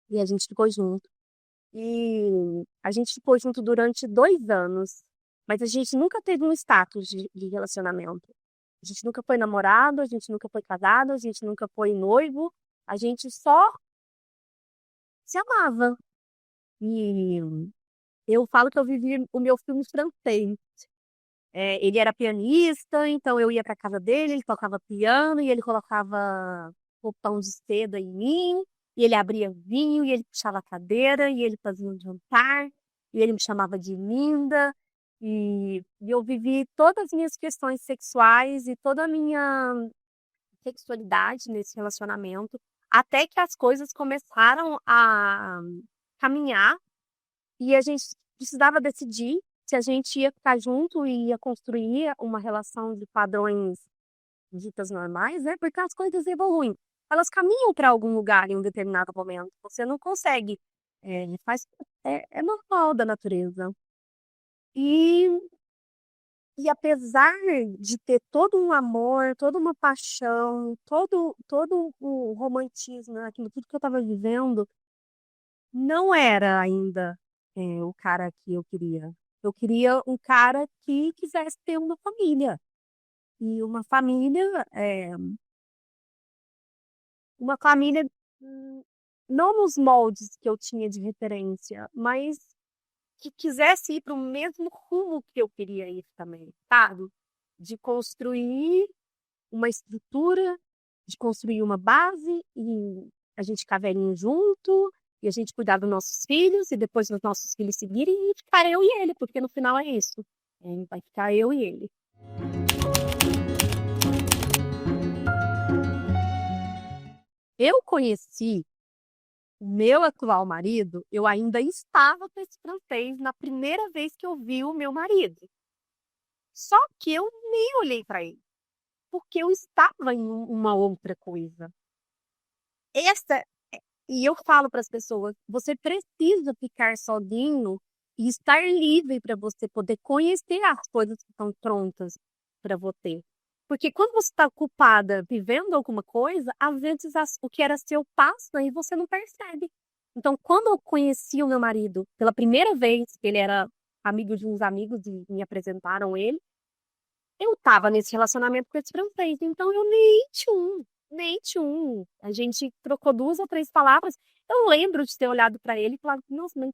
e a gente ficou junto. E a gente ficou junto durante 2 anos, mas a gente nunca teve um status de relacionamento. A gente nunca foi namorado, a gente nunca foi casado, a gente nunca foi noivo, a gente só se amava. E eu falo que eu vivi o meu filme francês. Ele era pianista, então eu ia para casa dele, ele tocava piano e ele colocava roupão de seda em mim, e ele abria vinho, e ele puxava a cadeira, e ele fazia um jantar, e ele me chamava de linda, e eu vivi todas as minhas questões sexuais e toda a minha sexualidade nesse relacionamento, até que as coisas começaram a caminhar e a gente precisava decidir se a gente ia ficar junto e ia construir uma relação de padrões ditas normais, né? Porque as coisas evoluem. Elas caminham para algum lugar em um determinado momento. Você não consegue. É normal da natureza. E, e apesar de ter todo um amor, toda uma paixão, todo o romantismo naquilo tudo que eu estava vivendo, não era ainda o cara que eu queria. Eu queria um cara que quisesse ter uma família. E uma família não nos moldes que eu tinha de referência, mas que quisesse ir para o mesmo rumo que eu queria ir também, sabe? De construir uma estrutura, de construir uma base e a gente ficar velhinho junto e a gente cuidar dos nossos filhos e depois os nossos filhos seguirem e ficar eu e ele, porque no final é isso. Vai ficar eu e ele. Eu conheci O meu atual marido, eu ainda estava com esse francês na primeira vez que eu vi o meu marido. Só que eu nem olhei para ele, porque eu estava em uma outra coisa. Essa, e eu falo para as pessoas, você precisa ficar sozinho e estar livre para você poder conhecer as coisas que estão prontas para você. Porque quando você está ocupada vivendo alguma coisa, às vezes o que era seu passa e você não percebe. Então, quando eu conheci o meu marido pela primeira vez, que ele era amigo de uns amigos e me apresentaram ele, eu tava nesse relacionamento com esse francês, então eu nem tchum. A gente trocou 2 ou 3 palavras. Eu lembro de ter olhado pra ele e falado, nossa, mas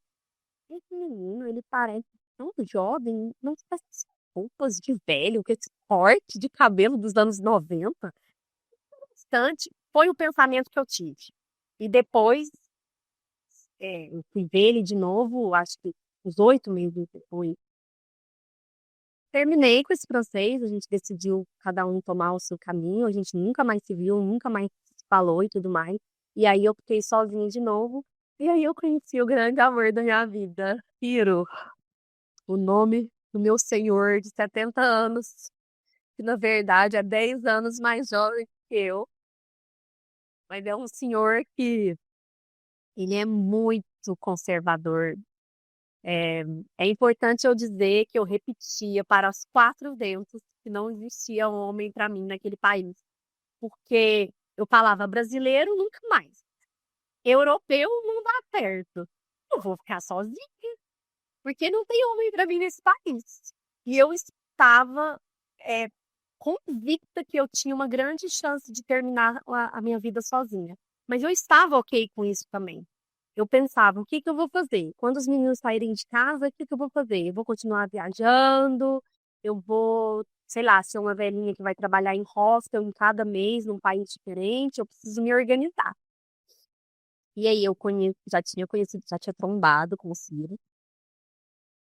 esse menino, ele parece tão jovem, não faz essas roupas de velho, com esse corte de cabelo dos anos 90. Instante, foi o pensamento que eu tive. E depois, eu fui ver ele de novo, acho que uns 8 meses depois. Terminei com esse francês, a gente decidiu cada um tomar o seu caminho, a gente nunca mais se viu, nunca mais se falou e tudo mais. E aí eu fiquei sozinha de novo, e aí eu conheci o grande amor da minha vida, Hiro, o nome do meu senhor de 70 anos, que na verdade é 10 anos mais jovem que eu, mas é um senhor que ele é muito conservador. É, é importante eu dizer que eu repetia para os 4 ventos que não existia homem para mim naquele país, porque eu falava brasileiro nunca mais, europeu não dá certo, eu vou ficar sozinha, porque não tem homem para mim nesse país. E eu estava é, convicta que eu tinha uma grande chance de terminar a minha vida sozinha, mas eu estava ok com isso também. Eu pensava, o que que eu vou fazer? Quando os meninos saírem de casa, o que que eu vou fazer? Eu vou continuar viajando, eu vou, sei lá, ser uma velhinha que vai trabalhar em hostel em cada mês, num país diferente, eu preciso me organizar. E aí já tinha conhecido, já tinha trombado com o Ciro.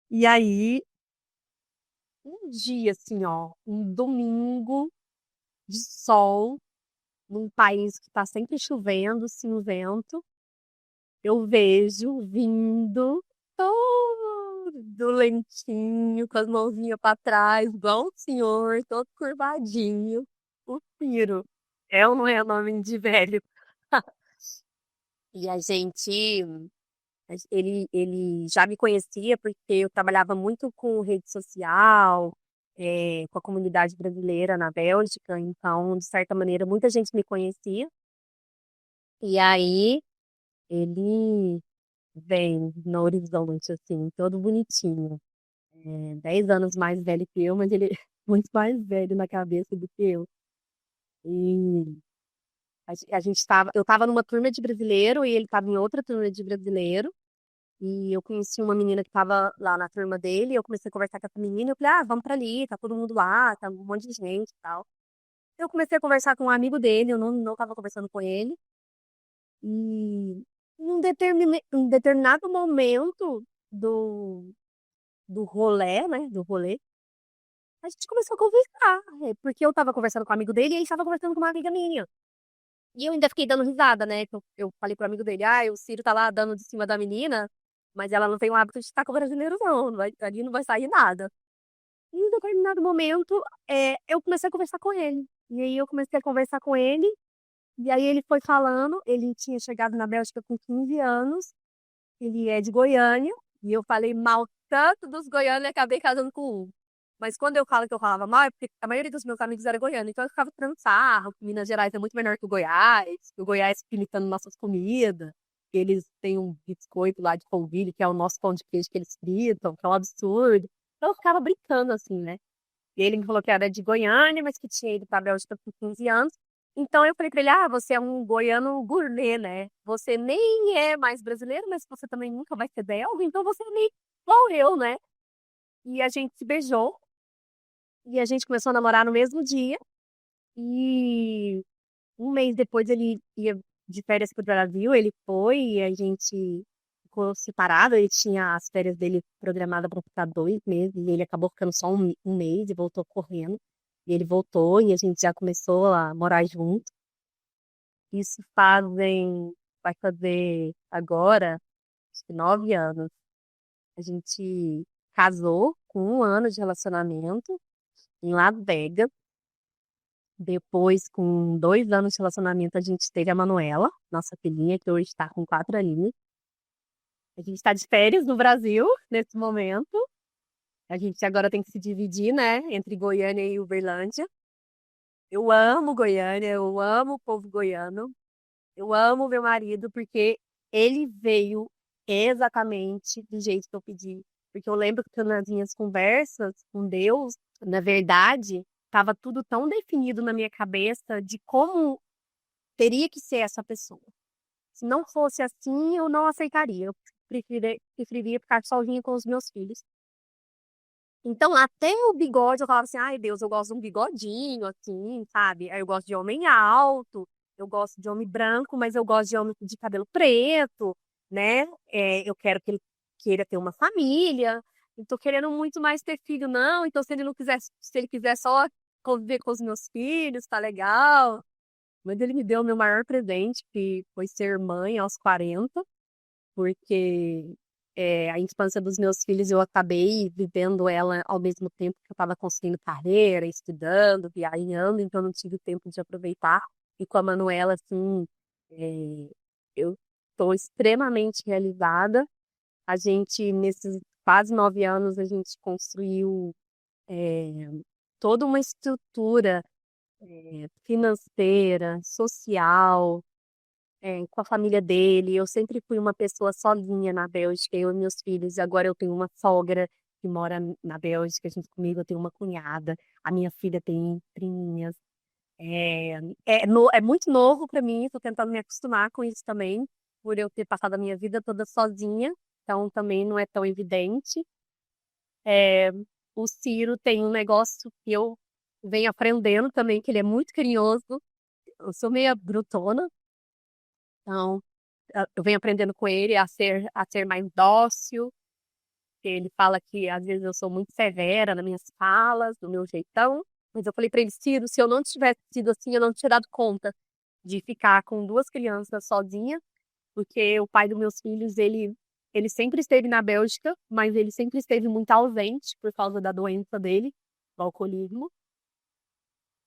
E aí, um dia, assim, ó, um domingo de sol, num país que tá sempre chovendo, cinzento, eu vejo vindo todo lentinho, com as mãozinhas para trás, igual um senhor, todo curvadinho. O Ciro. É ou não é nome de velho? E a gente, ele já me conhecia porque eu trabalhava muito com rede social, com a comunidade brasileira na Bélgica, então, de certa maneira, muita gente me conhecia. E aí, ele vem no horizonte, assim, todo bonitinho. 10 anos mais velho que eu, mas ele é muito mais velho na cabeça do que eu. E a gente tava, eu tava numa turma de brasileiro e ele tava em outra turma de brasileiro. E eu conheci uma menina que tava lá na turma dele, e eu comecei a conversar com essa menina, eu falei, ah, vamos pra ali, tá todo mundo lá, tá um monte de gente e tal. Eu comecei a conversar com um amigo dele, eu não tava conversando com ele. E em um determinado momento do rolê, né, do rolê, a gente começou a conversar, porque eu tava conversando com um amigo dele e ele estava conversando com uma amiga minha. E eu ainda fiquei dando risada, né? Que eu falei pro amigo dele, ah, o Ciro tá lá dando de cima da menina, mas ela não tem o hábito de estar com o brasileiro, não. Ali não vai sair nada. E em determinado momento, eu comecei a conversar com ele. E aí eu comecei a conversar com ele, e aí ele foi falando, ele tinha chegado na Bélgica com 15 anos, ele é de Goiânia, e eu falei mal tanto dos goianos e acabei casando com um. Mas quando eu falo que eu falava mal, é porque a maioria dos meus amigos era goiano, então eu ficava tirando sarro, que Minas Gerais é muito menor que o Goiás fica imitando nossas comidas, que eles têm um biscoito lá de polvilho, que é o nosso pão de queijo que eles fritam, que é um absurdo. Então eu ficava brincando assim, né? E ele me falou que era de Goiânia, mas que tinha ido para a Bélgica por 15 anos. Então eu falei para ele: ah, você é um goiano gourmet, né? Você nem é mais brasileiro, mas você também nunca vai ser belga, então você é meio igual eu, né? E a gente se beijou e a gente começou a namorar no mesmo dia. E um mês depois ele ia de férias para o Brasil, ele foi e a gente ficou separado. Ele tinha as férias dele programadas para ficar 2 meses e ele acabou ficando só um mês e voltou correndo. E ele voltou e a gente já começou a morar junto. Isso vai fazer agora, acho que 9 anos. A gente casou com 1 ano de relacionamento em Las Vegas. Depois, com 2 anos de relacionamento, a gente teve a Manuela, nossa filhinha, que hoje está com 4 aninhos. A gente está de férias no Brasil, nesse momento. A gente agora tem que se dividir, né, entre Goiânia e Uberlândia. Eu amo Goiânia, eu amo o povo goiano. Eu amo meu marido porque ele veio exatamente do jeito que eu pedi. Porque eu lembro que nas minhas conversas com Deus, na verdade, estava tudo tão definido na minha cabeça de como teria que ser essa pessoa. Se não fosse assim, eu não aceitaria. Eu preferiria ficar sozinha com os meus filhos. Então, até o bigode, eu falava assim, ai Deus, eu gosto de um bigodinho, assim, sabe? Aí eu gosto de homem alto, eu gosto de homem branco, mas eu gosto de homem de cabelo preto, né? Eu quero que ele queira ter uma família. Não tô querendo muito mais ter filho, não. Então, se ele não quiser, se ele quiser só conviver com os meus filhos, tá legal. Mas ele me deu o meu maior presente, que foi ser mãe aos 40, porque a infância dos meus filhos eu acabei vivendo ela ao mesmo tempo que eu estava conseguindo carreira, estudando, viajando, então não tive tempo de aproveitar. E com a Manuela, assim, eu estou extremamente realizada. A gente, nesses quase 9 anos, a gente construiu é, toda uma estrutura financeira, social, com a família dele. Eu sempre fui uma pessoa sozinha na Bélgica, eu e meus filhos. E agora eu tenho uma sogra que mora na Bélgica junto comigo, eu tenho uma cunhada, a minha filha tem priminhas. É muito novo para mim, estou tentando me acostumar com isso também, por eu ter passado a minha vida toda sozinha, então também não é tão evidente. É, o Ciro tem um negócio que eu venho aprendendo também, que ele é muito carinhoso. Eu sou meio brutona, então eu venho aprendendo com ele a ser mais dócil. Ele fala que às vezes eu sou muito severa nas minhas falas, do meu jeitão. Mas eu falei para ele, Ciro, se eu não tivesse sido assim, eu não tinha dado conta de ficar com 2 crianças sozinha, porque o pai dos meus filhos, ele sempre esteve na Bélgica, mas ele sempre esteve muito ausente por causa da doença dele, do alcoolismo,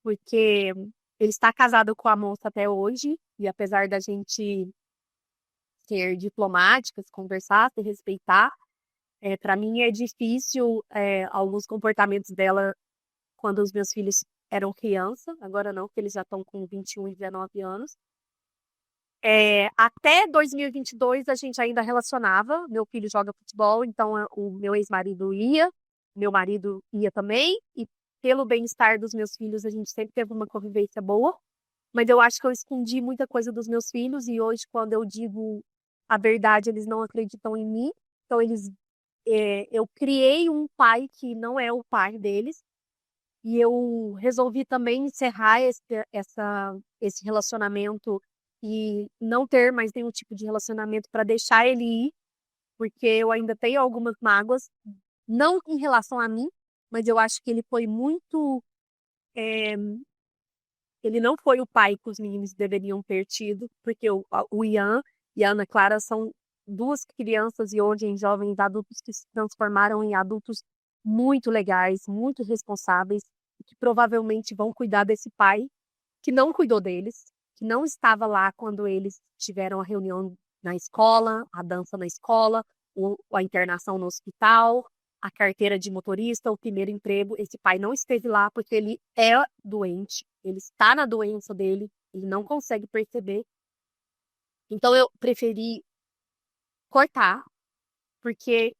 porque ele está casado com a moça até hoje, e apesar da gente ser diplomáticas, conversar, se respeitar, para mim é difícil alguns comportamentos dela quando os meus filhos eram criança, agora não, porque eles já estão com 21 e 19 anos. Até 2022 a gente ainda relacionava, meu filho joga futebol, então o meu ex-marido ia, meu marido ia também, e pelo bem-estar dos meus filhos a gente sempre teve uma convivência boa, mas eu acho que eu escondi muita coisa dos meus filhos e hoje quando eu digo a verdade eles não acreditam em mim, então eu criei um pai que não é o pai deles, e eu resolvi também encerrar esse relacionamento e não ter mais nenhum tipo de relacionamento para deixar ele ir, porque eu ainda tenho algumas mágoas, não em relação a mim, mas eu acho que ele foi muito. é, Ele não foi o pai que os meninos deveriam ter tido, porque o Ian e a Ana Clara são duas crianças e hoje em jovens adultos que se transformaram em adultos muito legais, muito responsáveis, que provavelmente vão cuidar desse pai que não cuidou deles, que não estava lá quando eles tiveram a reunião na escola, a dança na escola, a internação no hospital, a carteira de motorista, o primeiro emprego. Esse pai não esteve lá porque ele é doente, ele está na doença dele, ele não consegue perceber. Então eu preferi cortar, porque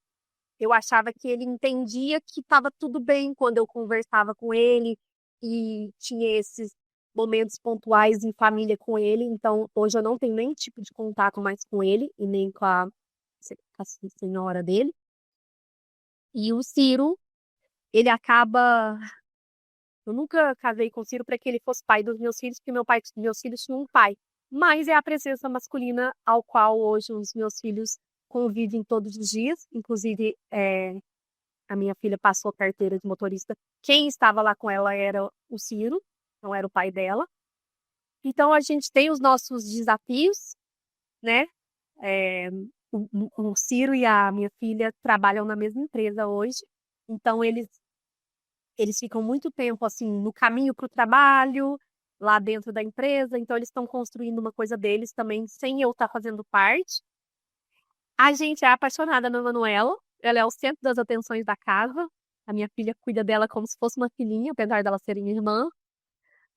eu achava que ele entendia que estava tudo bem quando eu conversava com ele e tinha esses momentos pontuais em família com ele. Então, hoje eu não tenho nenhum tipo de contato mais com ele e nem com a senhora dele. E o Ciro, ele acaba. Eu nunca casei com o Ciro para que ele fosse pai dos meus filhos, porque meus filhos tinham um pai. Mas é a presença masculina ao qual hoje os meus filhos convivem todos os dias. Inclusive, a minha filha passou carteira de motorista. Quem estava lá com ela era o Ciro, não era o pai dela. Então a gente tem os nossos desafios, né? É, o Ciro e a minha filha trabalham na mesma empresa hoje, então eles ficam muito tempo assim no caminho para o trabalho, lá dentro da empresa, então eles estão construindo uma coisa deles também sem eu estar fazendo parte. A gente é apaixonada na Manuela, ela é o centro das atenções da casa. A minha filha cuida dela como se fosse uma filhinha, apesar dela ser minha irmã.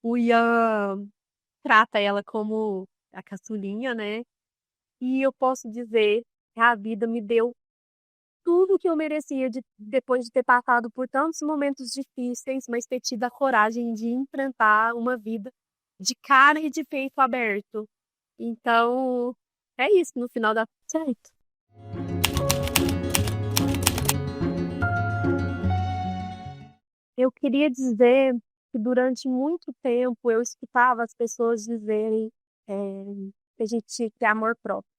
O Ian trata ela como a caçulinha, né? E eu posso dizer que a vida me deu tudo que eu merecia depois de ter passado por tantos momentos difíceis, mas ter tido a coragem de enfrentar uma vida de cara e de peito aberto. Então, é isso, no final dá tudo certo. Eu queria dizer que durante muito tempo eu escutava as pessoas dizerem que a gente tinha que ter amor próprio.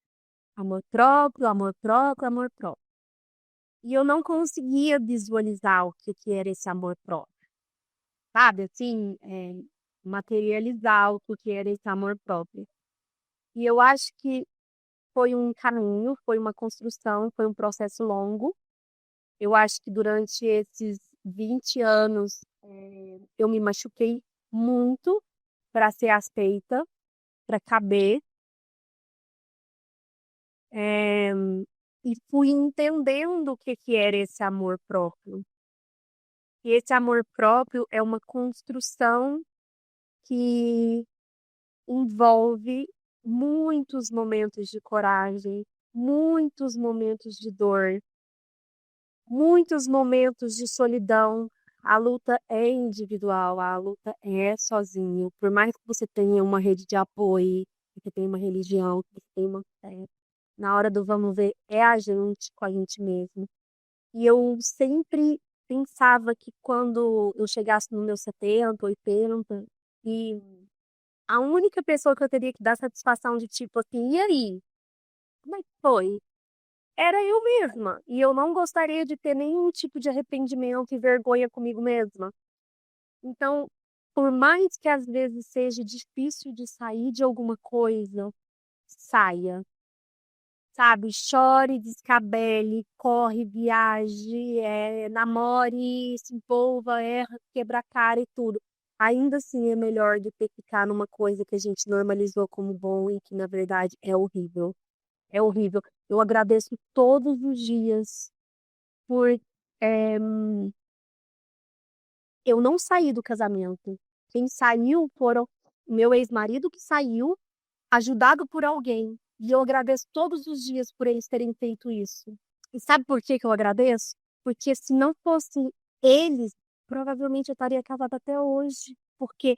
Amor próprio, amor próprio, amor próprio. E eu não conseguia visualizar o que era esse amor próprio, sabe? Assim, materializar o que era esse amor próprio. E eu acho que foi um caminho, foi uma construção, foi um processo longo. Eu acho que durante esses 20 anos eu me machuquei muito para ser aceita, para caber, é, e fui entendendo o que era esse amor próprio. E esse amor próprio é uma construção que envolve muitos momentos de coragem, muitos momentos de dor, muitos momentos de solidão. A luta é individual, a luta é sozinho. Por mais que você tenha uma rede de apoio, que você tenha uma religião, que você tenha uma fé, na hora do vamos ver, é a gente com a gente mesmo. E eu sempre pensava que quando eu chegasse no meu 70, 80, e a única pessoa que eu teria que dar satisfação de tipo assim, e aí? Como é que foi? Era eu mesma. E eu não gostaria de ter nenhum tipo de arrependimento e vergonha comigo mesma. Então, por mais que às vezes seja difícil de sair de alguma coisa, saia. Sabe? Chore, descabele, corre, viaje, namore, se envolva, erra, quebra a cara e tudo. Ainda assim é melhor do que ficar numa coisa que a gente normalizou como bom e que na verdade é horrível. É horrível. Eu agradeço todos os dias por eh, eu não sair do casamento. Quem saiu foram o meu ex-marido que saiu, ajudado por alguém. E eu agradeço todos os dias por eles terem feito isso. E sabe por que que eu agradeço? Porque se não fosse eles, provavelmente eu estaria casada até hoje. Porque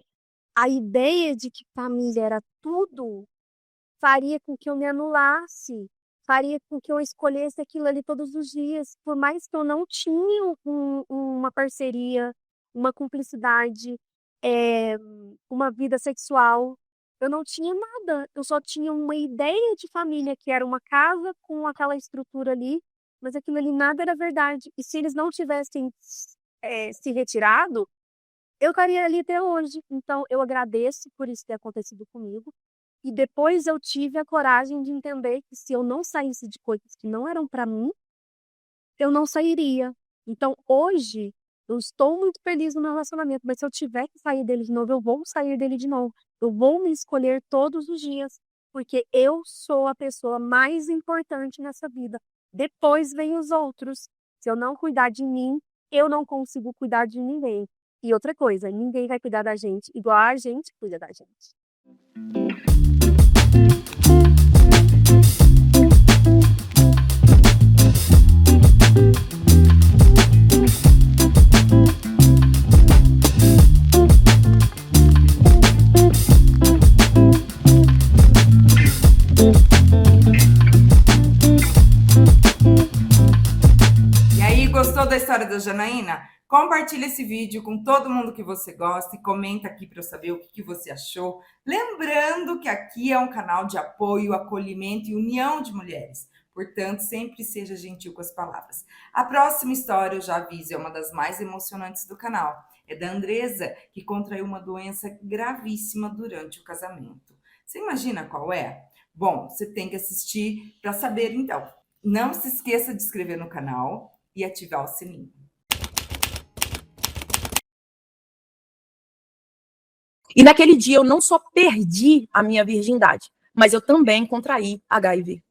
a ideia de que família era tudo faria com que eu me anulasse, faria com que eu escolhesse aquilo ali todos os dias, por mais que eu não tinha uma parceria, uma cumplicidade, é, uma vida sexual. Eu não tinha nada, eu só tinha uma ideia de família, que era uma casa com aquela estrutura ali, mas aquilo ali nada era verdade. E se eles não tivessem se retirado, eu estaria ali até hoje. Então, eu agradeço por isso ter acontecido comigo. E depois eu tive a coragem de entender que se eu não saísse de coisas que não eram para mim, eu não sairia. Então, hoje, eu estou muito feliz no meu relacionamento, mas se eu tiver que sair dele de novo, eu vou sair dele de novo. Eu vou me escolher todos os dias, porque eu sou a pessoa mais importante nessa vida. Depois vem os outros. Se eu não cuidar de mim, eu não consigo cuidar de ninguém. E outra coisa, ninguém vai cuidar da gente igual a gente cuida da gente. E aí, gostou da história da Janaína? Compartilha esse vídeo com todo mundo que você gosta e comenta aqui para eu saber o que você achou. Lembrando que aqui é um canal de apoio, acolhimento e união de mulheres. Portanto, sempre seja gentil com as palavras. A próxima história, eu já aviso, é uma das mais emocionantes do canal. É da Andresa, que contraiu uma doença gravíssima durante o casamento. Você imagina qual é? Bom, você tem que assistir para saber, então. Não se esqueça de se inscrever no canal e ativar o sininho. E naquele dia eu não só perdi a minha virgindade, mas eu também contraí HIV.